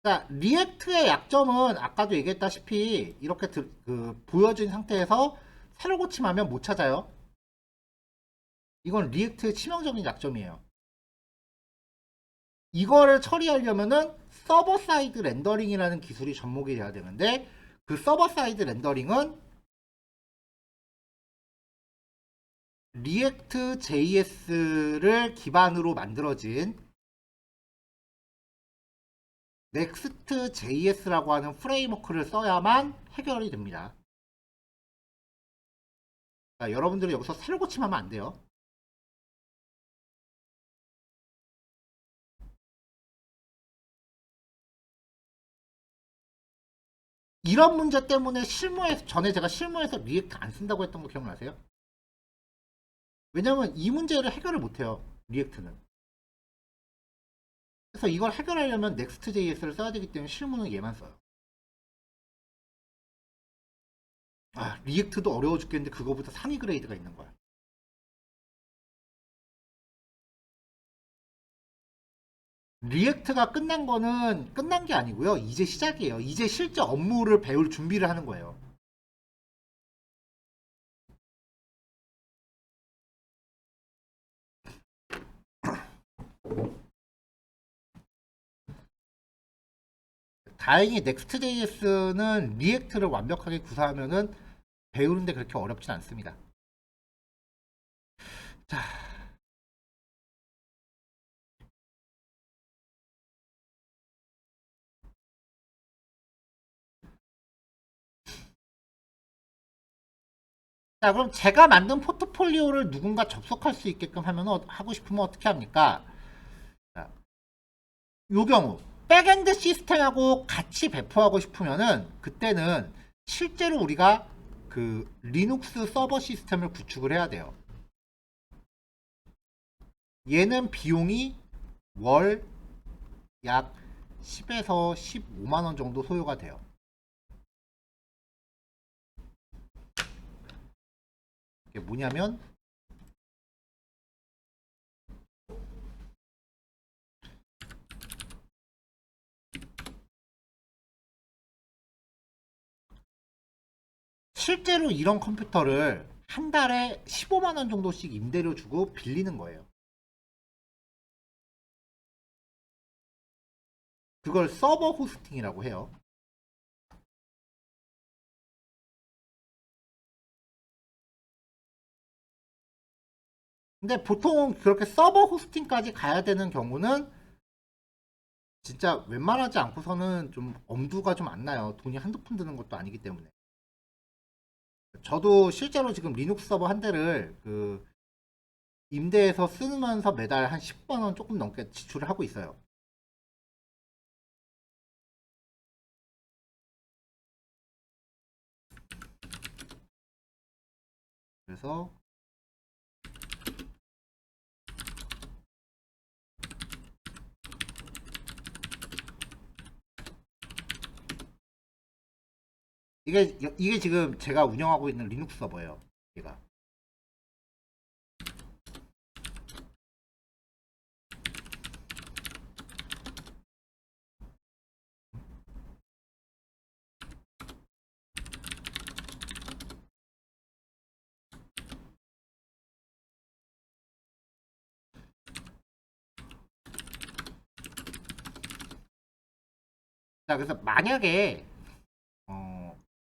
자, 리액트의 약점은 아까도 얘기했다시피 이렇게 보여진 상태에서 새로 고침하면 못 찾아요. 이건 리액트의 치명적인 약점이에요. 이거를 처리하려면은 서버 사이드 렌더링이라는 기술이 접목이 돼야 되는데, 그 서버 사이드 렌더링은 리액트 JS를 기반으로 만들어진 넥스트 JS라고 하는 프레임워크를 써야만 해결이 됩니다. 자, 여러분들은 여기서 새로 고침하면 안 돼요. 이런 문제 때문에 전에 제가 실무에서 리액트 안 쓴다고 했던 거 기억나세요? 왜냐면 이 문제를 해결을 못해요. 리액트는. 그래서 이걸 해결하려면 Next.js를 써야 되기 때문에 실무는 얘만 써요. 아, 리액트도 어려워 죽겠는데 그거보다 상위 그레이드가 있는 거야. 리액트가 끝난 거는 끝난 게 아니고요. 이제 시작이에요. 이제 실제 업무를 배울 준비를 하는 거예요. 다행히 Next.js는 리액트를 완벽하게 구사하면은 배우는데 그렇게 어렵진 않습니다. 자, 자, 그럼 제가 만든 포트폴리오를 누군가 접속할 수 있게끔 하면 하고 싶으면 어떻게 합니까? 자, 요 경우 백엔드 시스템하고 같이 배포하고 싶으면은 그때는 실제로 우리가 그 리눅스 서버 시스템을 구축을 해야 돼요. 얘는 비용이 월 약 10에서 15만 원 정도 소요가 돼요. 이게 뭐냐면 실제로 이런 컴퓨터를 한 달에 15만 원 정도씩 임대료 주고 빌리는 거예요. 그걸 서버 호스팅이라고 해요. 근데 보통 그렇게 서버 호스팅까지 가야 되는 경우는 진짜 웬만하지 않고서는 좀 엄두가 좀 안 나요. 돈이 한두 푼 드는 것도 아니기 때문에. 저도 실제로 지금 리눅스 서버 한 대를 그 임대해서 쓰면서 매달 한 10만 원 조금 넘게 지출을 하고 있어요. 그래서 이게 지금 제가 운영하고 있는 리눅스 서버예요. 얘가. 자, 그래서 만약에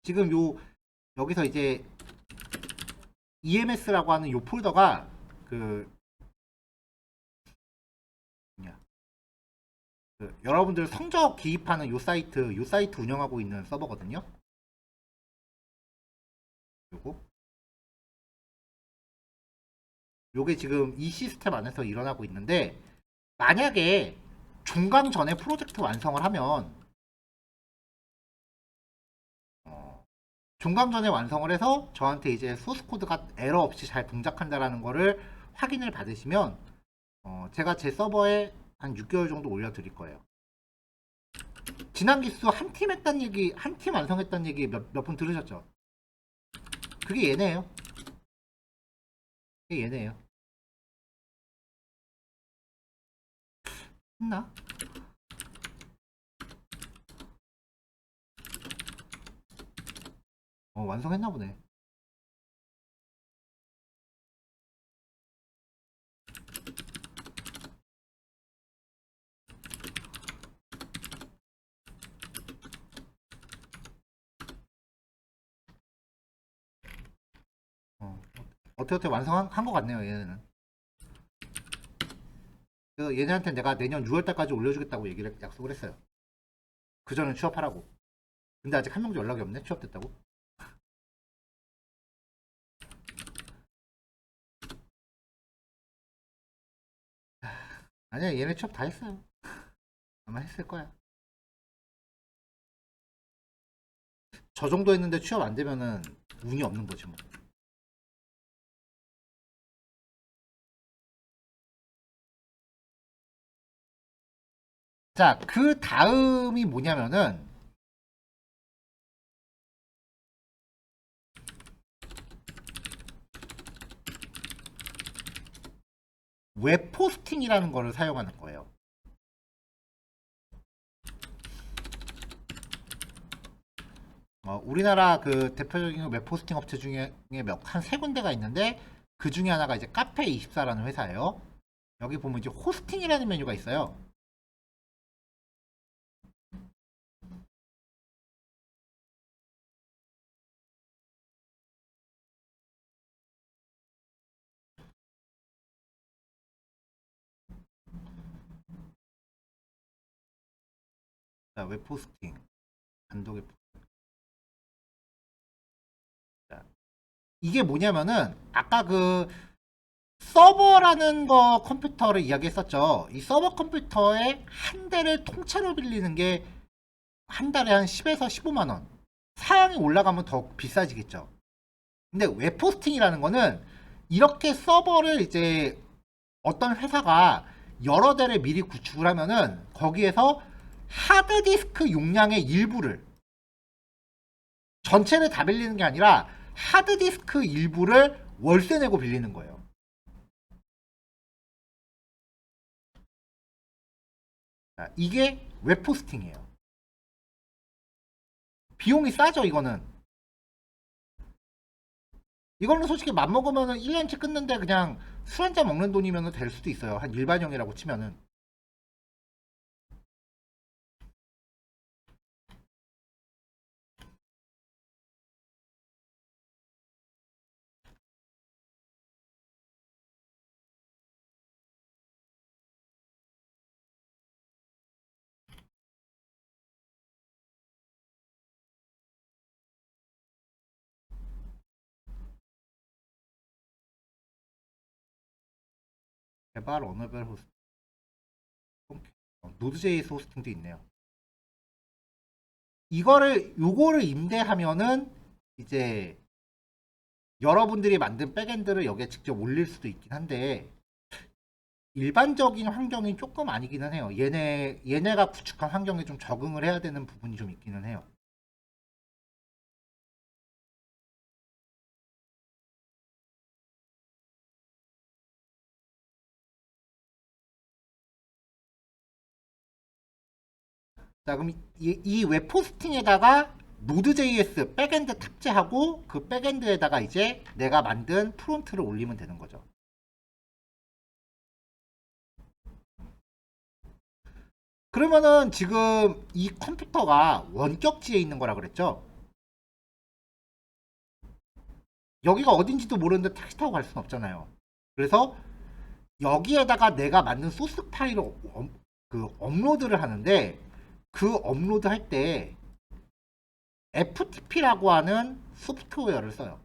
지금 여기서 이제 EMS라고 하는 요 폴더가 그 뭐냐, 여러분들 성적 기입하는 요 사이트 운영하고 있는 서버거든요. 요거 요게 지금 이 시스템 안에서 일어나고 있는데, 만약에 종강 전에 프로젝트 완성을 하면 종강 전에 완성을 해서 저한테 이제 소스 코드가 에러 없이 잘 동작한다라는 거를 확인을 받으시면 제가 제 서버에 한 6개월 정도 올려드릴 거예요. 지난 기수 한 팀 했단 얘기, 한 팀 완성했단 얘기 몇 분 들으셨죠? 그게 얘네예요. 그게 얘네예요. 했나? 완성했나 보네. 어, 어떻게 완성한 것 같네요, 얘네는. 그래서 얘네한테 내가 내년 6월달까지 올려주겠다고 약속을 했어요. 그 전에 취업하라고. 근데 아직 한 명도 연락이 없네, 취업됐다고. 아니야, 얘네 취업 다 했어요. 아마 했을 거야. 저 정도 했는데 취업 안 되면은 운이 없는 거지 뭐. 자, 그 다음이 뭐냐면은 웹포스팅이라는 거를 사용하는 거예요. 우리나라 그 대표적인 웹포스팅 업체 중에 한 세 군데가 있는데 그 중에 하나가 이제 카페24라는 회사예요. 여기 보면 이제 호스팅이라는 메뉴가 있어요. 자, 웹포스팅, 단독 웹. 자, 이게 뭐냐면은 아까 그 서버라는 거 컴퓨터를 이야기했었죠. 이 서버 컴퓨터에 한 대를 통째로 빌리는 게 한 달에 한 10에서 15만 원. 사양이 올라가면 더 비싸지겠죠. 근데 웹호스팅이라는 거는 이렇게 서버를 이제 어떤 회사가 여러 대를 미리 구축을 하면은 거기에서 하드디스크 용량의 일부를 전체를 다 빌리는 게 아니라 하드디스크 일부를 월세 내고 빌리는 거예요. 자, 이게 웹호스팅이에요. 비용이 싸죠, 이거는. 이거는 솔직히 맘먹으면은 1년치 끊는데 그냥 술 한잔 먹는 돈이면 될 수도 있어요. 한 일반형이라고 치면은. 개발 언어별 호스팅, 노드.js 호스팅도 있네요. 요거를 임대하면은 이제 여러분들이 만든 백엔드를 여기에 직접 올릴 수도 있긴 한데 일반적인 환경이 조금 아니기는 해요. 얘네가 구축한 환경에 좀 적응을 해야 되는 부분이 좀 있기는 해요. 자, 그럼 이 웹호스팅에다가 노드.js 백엔드 탑재하고 그 백엔드에다가 이제 내가 만든 프론트를 올리면 되는 거죠. 그러면은 지금 이 컴퓨터가 원격지에 있는 거라 그랬죠? 여기가 어딘지도 모르는데 택시 타고 갈 수는 없잖아요. 그래서 여기에다가 내가 만든 소스 파일을 업로드를 하는데 그 업로드 할 때 FTP라고 하는 소프트웨어를 써요.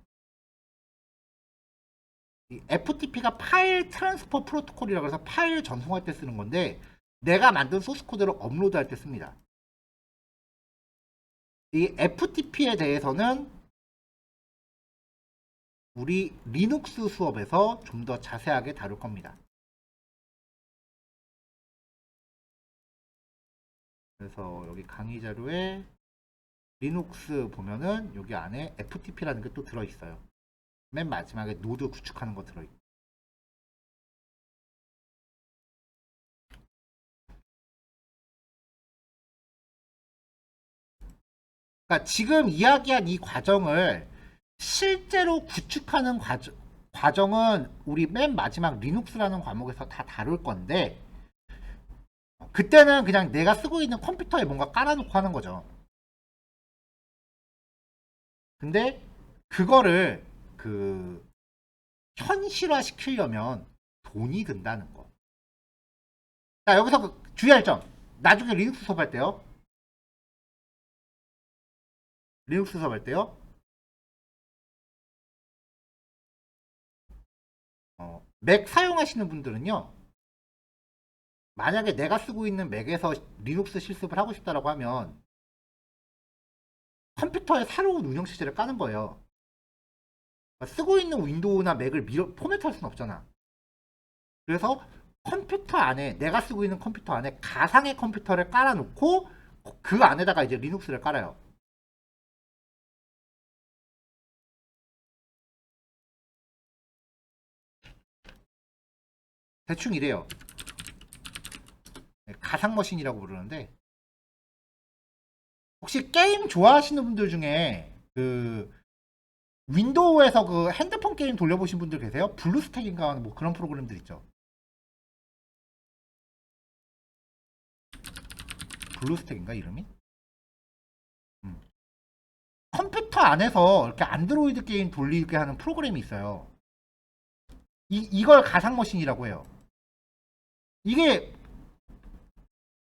이 FTP가 파일 트랜스퍼 프로토콜이라고 해서 파일 전송할 때 쓰는 건데 내가 만든 소스 코드를 업로드할 때 씁니다. 이 FTP에 대해서는 우리 리눅스 수업에서 좀 더 자세하게 다룰 겁니다. 그래서 여기 강의 자료에 리눅스 보면은 여기 안에 FTP라는 게 또 들어있어요. 맨 마지막에 노드 구축하는 거 들어있고. 그러니까 지금 이야기한 이 과정을 실제로 구축하는 과정은 우리 맨 마지막 리눅스라는 과목에서 다 다룰 건데, 그때는 그냥 내가 쓰고 있는 컴퓨터에 뭔가 깔아놓고 하는 거죠. 근데 그거를 현실화 시키려면 돈이 든다는 거. 자, 여기서 주의할 점. 나중에 리눅스 수업할 때요. 리눅스 수업할 때요. 맥 사용하시는 분들은요. 만약에 내가 쓰고 있는 맥에서 리눅스 실습을 하고 싶다라고 하면 컴퓨터에 새로운 운영체제를 까는 거예요. 그러니까 쓰고 있는 윈도우나 맥을 포맷할 수는 없잖아. 그래서 컴퓨터 안에, 내가 쓰고 있는 컴퓨터 안에 가상의 컴퓨터를 깔아놓고 그 안에다가 이제 리눅스를 깔아요. 대충 이래요. 가상머신이라고 부르는데, 혹시 게임 좋아하시는 분들 중에 윈도우에서 핸드폰 게임 돌려보신 분들 계세요? 블루스택인가 뭐 그런 프로그램들 있죠. 블루스택인가 이름이? 컴퓨터 안에서 이렇게 안드로이드 게임 돌리게 하는 프로그램이 있어요. 이걸 가상머신이라고 해요. 이게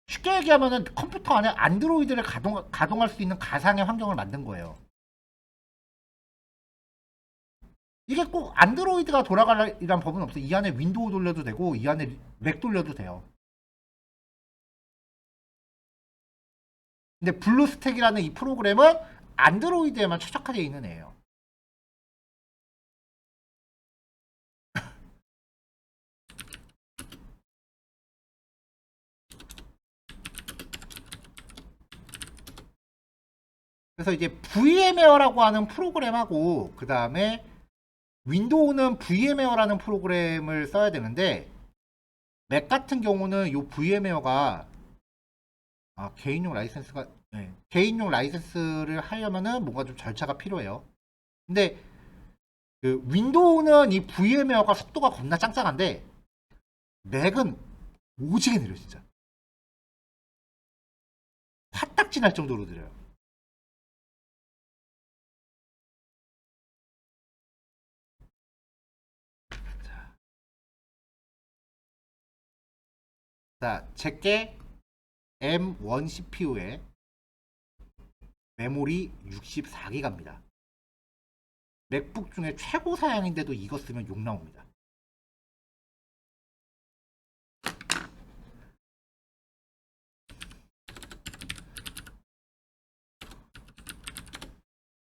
쉽게 얘기하면은 컴퓨터 안에 안드로이드를 가동할 수 있는 가상의 환경을 만든 거예요. 이게 꼭 안드로이드가 돌아가리란 법은 없어요. 이 안에 윈도우 돌려도 되고 이 안에 맥 돌려도 돼요. 근데 블루스택이라는 이 프로그램은 안드로이드에만 최적화되어 있는 애예요. 그래서 이제 VMware라고 하는 프로그램하고 그 다음에 윈도우는 VMware라는 프로그램을 써야 되는데, 맥 같은 경우는 이 VMware가 개인용 라이센스가 개인용 라이센스를 하려면은 뭔가 좀 절차가 필요해요. 근데 윈도우는 이 VMware가 속도가 겁나 짱짱한데 맥은 오지게 느려 진짜. 화딱지 날 정도로 느려요. 자, 제게 M1 CPU에 메모리 64기가입니다. 맥북 중에 최고 사양인데도 이거 쓰면 욕 나옵니다.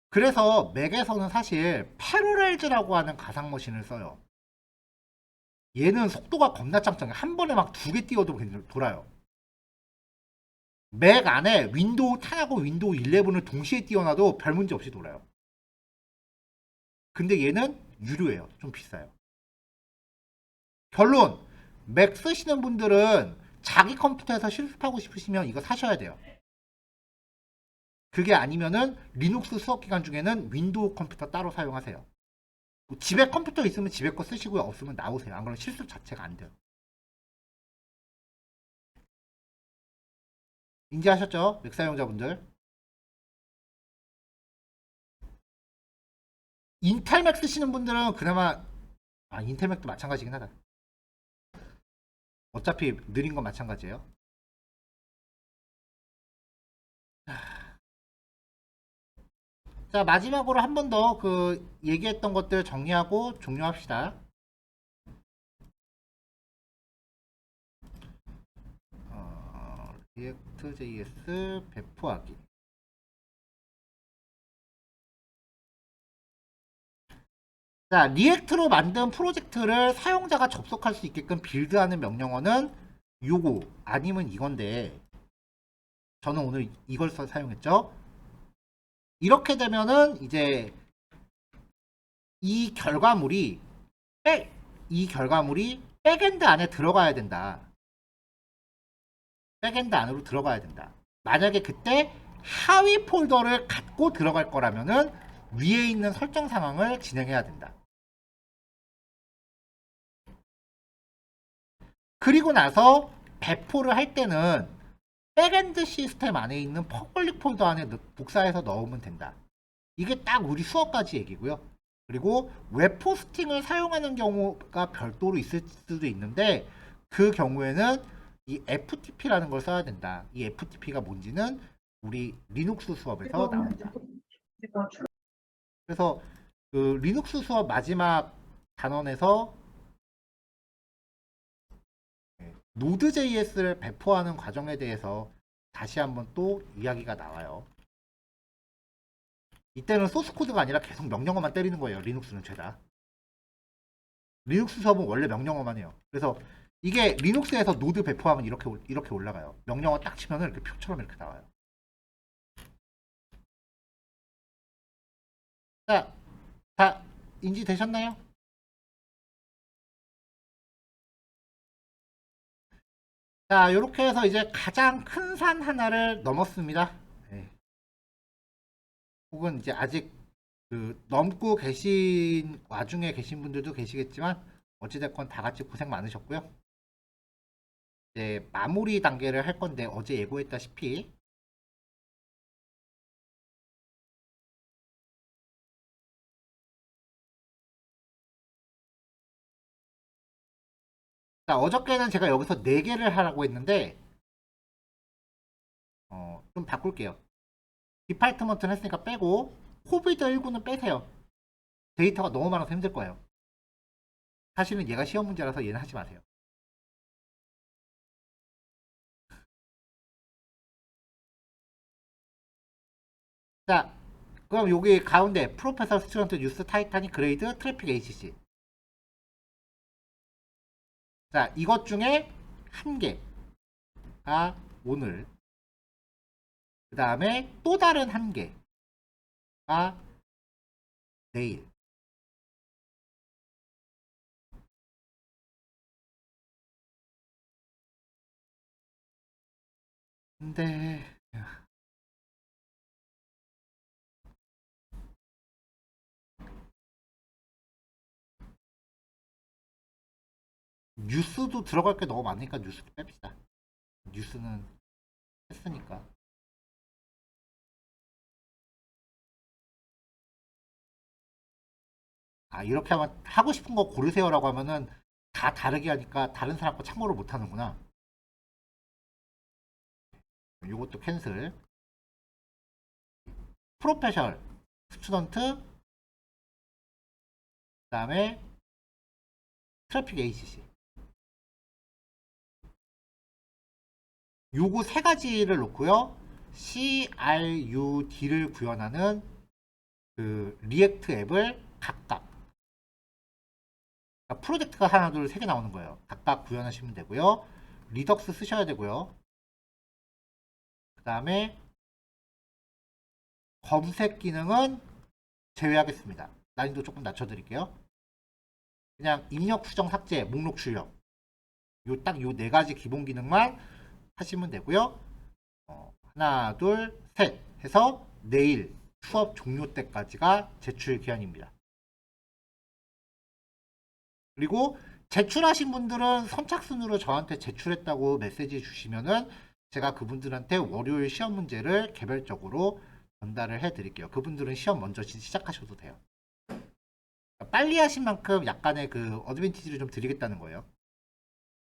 그래서 맥에서는 사실 패러렐즈라고 하는 가상머신을 써요. 얘는 속도가 겁나 짱짱해. 한 번에 막 2개 띄워도 돌아요. 맥 안에 윈도우 10하고 윈도우 11을 동시에 띄워놔도 별 문제 없이 돌아요. 근데 얘는 유료예요. 좀 비싸요. 결론, 맥 쓰시는 분들은 자기 컴퓨터에서 실습하고 싶으시면 이거 사셔야 돼요. 그게 아니면은 리눅스 수업 기간 중에는 윈도우 컴퓨터 따로 사용하세요. 집에 컴퓨터 있으면 집에 거 쓰시고요. 없으면 나오세요. 안 그러면 실습 자체가 안 돼요. 인지하셨죠? 맥 사용자분들. 인텔 맥 쓰시는 분들은 그나마 인텔 맥도 마찬가지긴 하다. 어차피 느린 건 마찬가지예요. 자, 마지막으로 한 번 더 얘기했던 것들 정리하고 종료합시다. React.js 배포하기. 자, 리액트로 만든 프로젝트를 사용자가 접속할 수 있게끔 빌드하는 명령어는 요거 아니면 이건데, 저는 오늘 이걸 사용했죠. 이렇게 되면은 이제 이 결과물이 백엔드 안에 들어가야 된다. 백엔드 안으로 들어가야 된다. 만약에 그때 하위 폴더를 갖고 들어갈 거라면은 위에 있는 설정 상황을 진행해야 된다. 그리고 나서 배포를 할 때는 백엔드 시스템 안에 있는 퍼블릭 폴더 안에 복사해서 넣으면 된다. 이게 딱 우리 수업까지 얘기고요. 그리고 웹 호스팅을 사용하는 경우가 별도로 있을 수도 있는데 그 경우에는 이 FTP라는 걸 써야 된다. 이 FTP가 뭔지는 우리 리눅스 수업에서 나옵니다. 그래서 그 리눅스 수업 마지막 단원에서 노드.js를 배포하는 과정에 대해서 다시 한번 또 이야기가 나와요. 이때는 소스 코드가 아니라 계속 명령어만 때리는 거예요. 리눅스는 죄다. 리눅스 수업은 원래 명령어만 해요. 그래서 이게 리눅스에서 노드 배포하면 이렇게 올라가요. 명령어 딱 치면은 이렇게 표처럼 이렇게 나와요. 자, 다 인지되셨나요? 자, 이렇게 해서 이제 가장 큰 산 하나를 넘었습니다. 네. 혹은 이제 아직 그 넘고 계신 와중에 계신 분들도 계시겠지만 어찌됐건 다 같이 고생 많으셨고요. 이제 마무리 단계를 할 건데 어제 예고했다시피 자, 어저께는 제가 여기서 4개를 하라고 했는데 좀 바꿀게요. 디파트먼트는 했으니까 빼고 코비드19는 빼세요. 데이터가 너무 많아서 힘들 거예요. 사실은 얘가 시험 문제라서 얘는 하지 마세요. 자, 그럼 여기 가운데 프로페서 스튜던트 뉴스 타이타닉 그레이드 트래픽 HC. 자, 이것 중에 한 개가 오늘, 그 다음에 또 다른 한 개가 내일. 근데 뉴스도 들어갈 게 너무 많으니까 뉴스도 뺍시다. 뉴스는 했으니까. 아, 이렇게 하면 하고 싶은 거 고르세요라고 하면은 다 다르게 하니까 다른 사람 거 참고를 못 하는구나. 요것도 캔슬. 프로페셔널 스튜던트, 그 다음에 트래픽 HC. 요거 세 가지를 놓고요. CRUD를 구현하는 그 리액트 앱을 각각, 그러니까 프로젝트가 하나 둘 세 개 나오는 거예요. 각각 구현하시면 되고요. 리덕스 쓰셔야 되고요. 그 다음에 검색 기능은 제외하겠습니다. 난이도 조금 낮춰드릴게요. 그냥 입력, 수정, 삭제, 목록 출력, 요 딱 요 네 가지 기본 기능만 하시면 되고요. 하나, 둘, 셋 해서 내일 수업 종료 때까지가 제출 기한입니다. 그리고 제출하신 분들은 선착순으로 저한테 제출했다고 메시지 주시면은 제가 그분들한테 월요일 시험 문제를 개별적으로 전달을 해 드릴게요. 그분들은 시험 먼저 시작하셔도 돼요. 빨리 하신 만큼 약간의 그 어드밴티지를 좀 드리겠다는 거예요.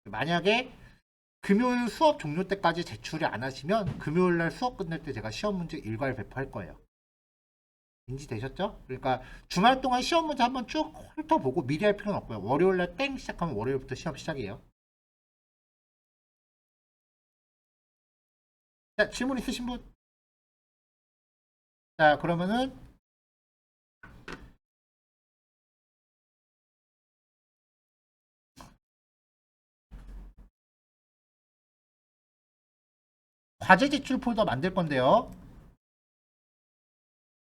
만약에 금요일 수업 종료 때까지 제출을 안 하시면 금요일 날 수업 끝날 때 제가 시험 문제 일괄 배포할 거예요. 인지되셨죠? 그러니까 주말 동안 시험 문제 한번 쭉 훑어보고 미리 할 필요는 없고요. 월요일 날 땡 시작하면 월요일부터 시험 시작이에요. 자, 질문 있으신 분? 자, 그러면은 과제 제출 폴더 만들 건데요.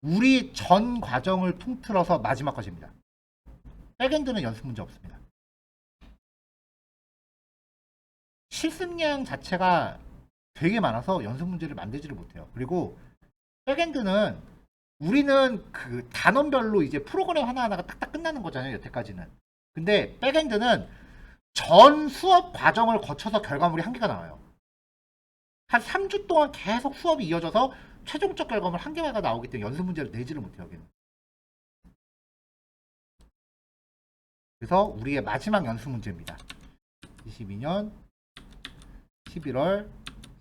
우리 전 과정을 통틀어서 마지막 과제입니다. 백엔드는 연습 문제 없습니다. 실습량 자체가 되게 많아서 연습 문제를 만들지를 못해요. 그리고 백엔드는 우리는 그 단원별로 이제 프로그램 하나하나가 딱딱 끝나는 거잖아요, 여태까지는. 근데 백엔드는 전 수업 과정을 거쳐서 결과물이 한 개가 나와요. 한 3주 동안 계속 수업이 이어져서 최종적 결과물 한 개가 나오기 때문에 연습 문제를 내지를 못해요, 여기는. 그래서 우리의 마지막 연습 문제입니다. 22년 11월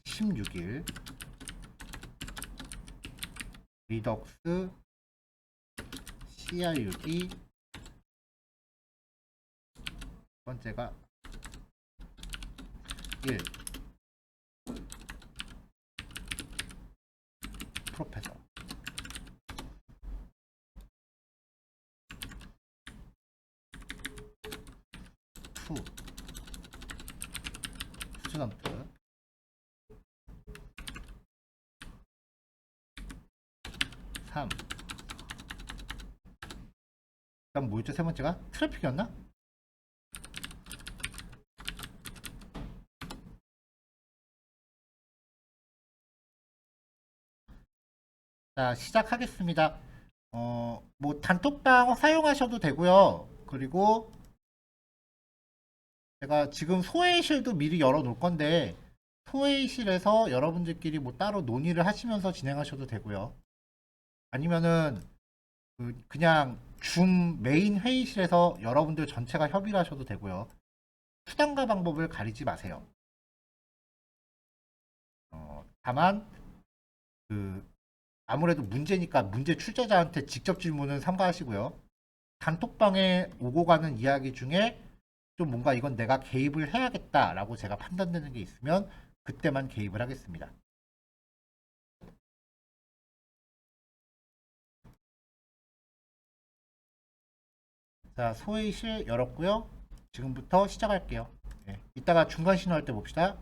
16일 리덕스 CR6이 첫 번째가 1 프로페서 2 스튜던트 3 그다음 뭐였죠? 세 번째가 트래픽이었나? 자, 시작하겠습니다. 뭐 단톡방 사용하셔도 되고요. 그리고 제가 지금 소회의실도 미리 열어 놓을 건데 소회의실에서 여러분들끼리 뭐 따로 논의를 하시면서 진행하셔도 되고요. 아니면은 그냥 줌 메인 회의실에서 여러분들 전체가 협의를 하셔도 되고요. 수단과 방법을 가리지 마세요. 다만 아무래도 문제니까 문제 출제자한테 직접 질문은 삼가하시고요. 단톡방에 오고 가는 이야기 중에 좀 뭔가 이건 내가 개입을 해야겠다라고 제가 판단되는 게 있으면 그때만 개입을 하겠습니다. 자, 소회의실 열었고요. 지금부터 시작할게요. 네, 이따가 중간 신호할 때 봅시다.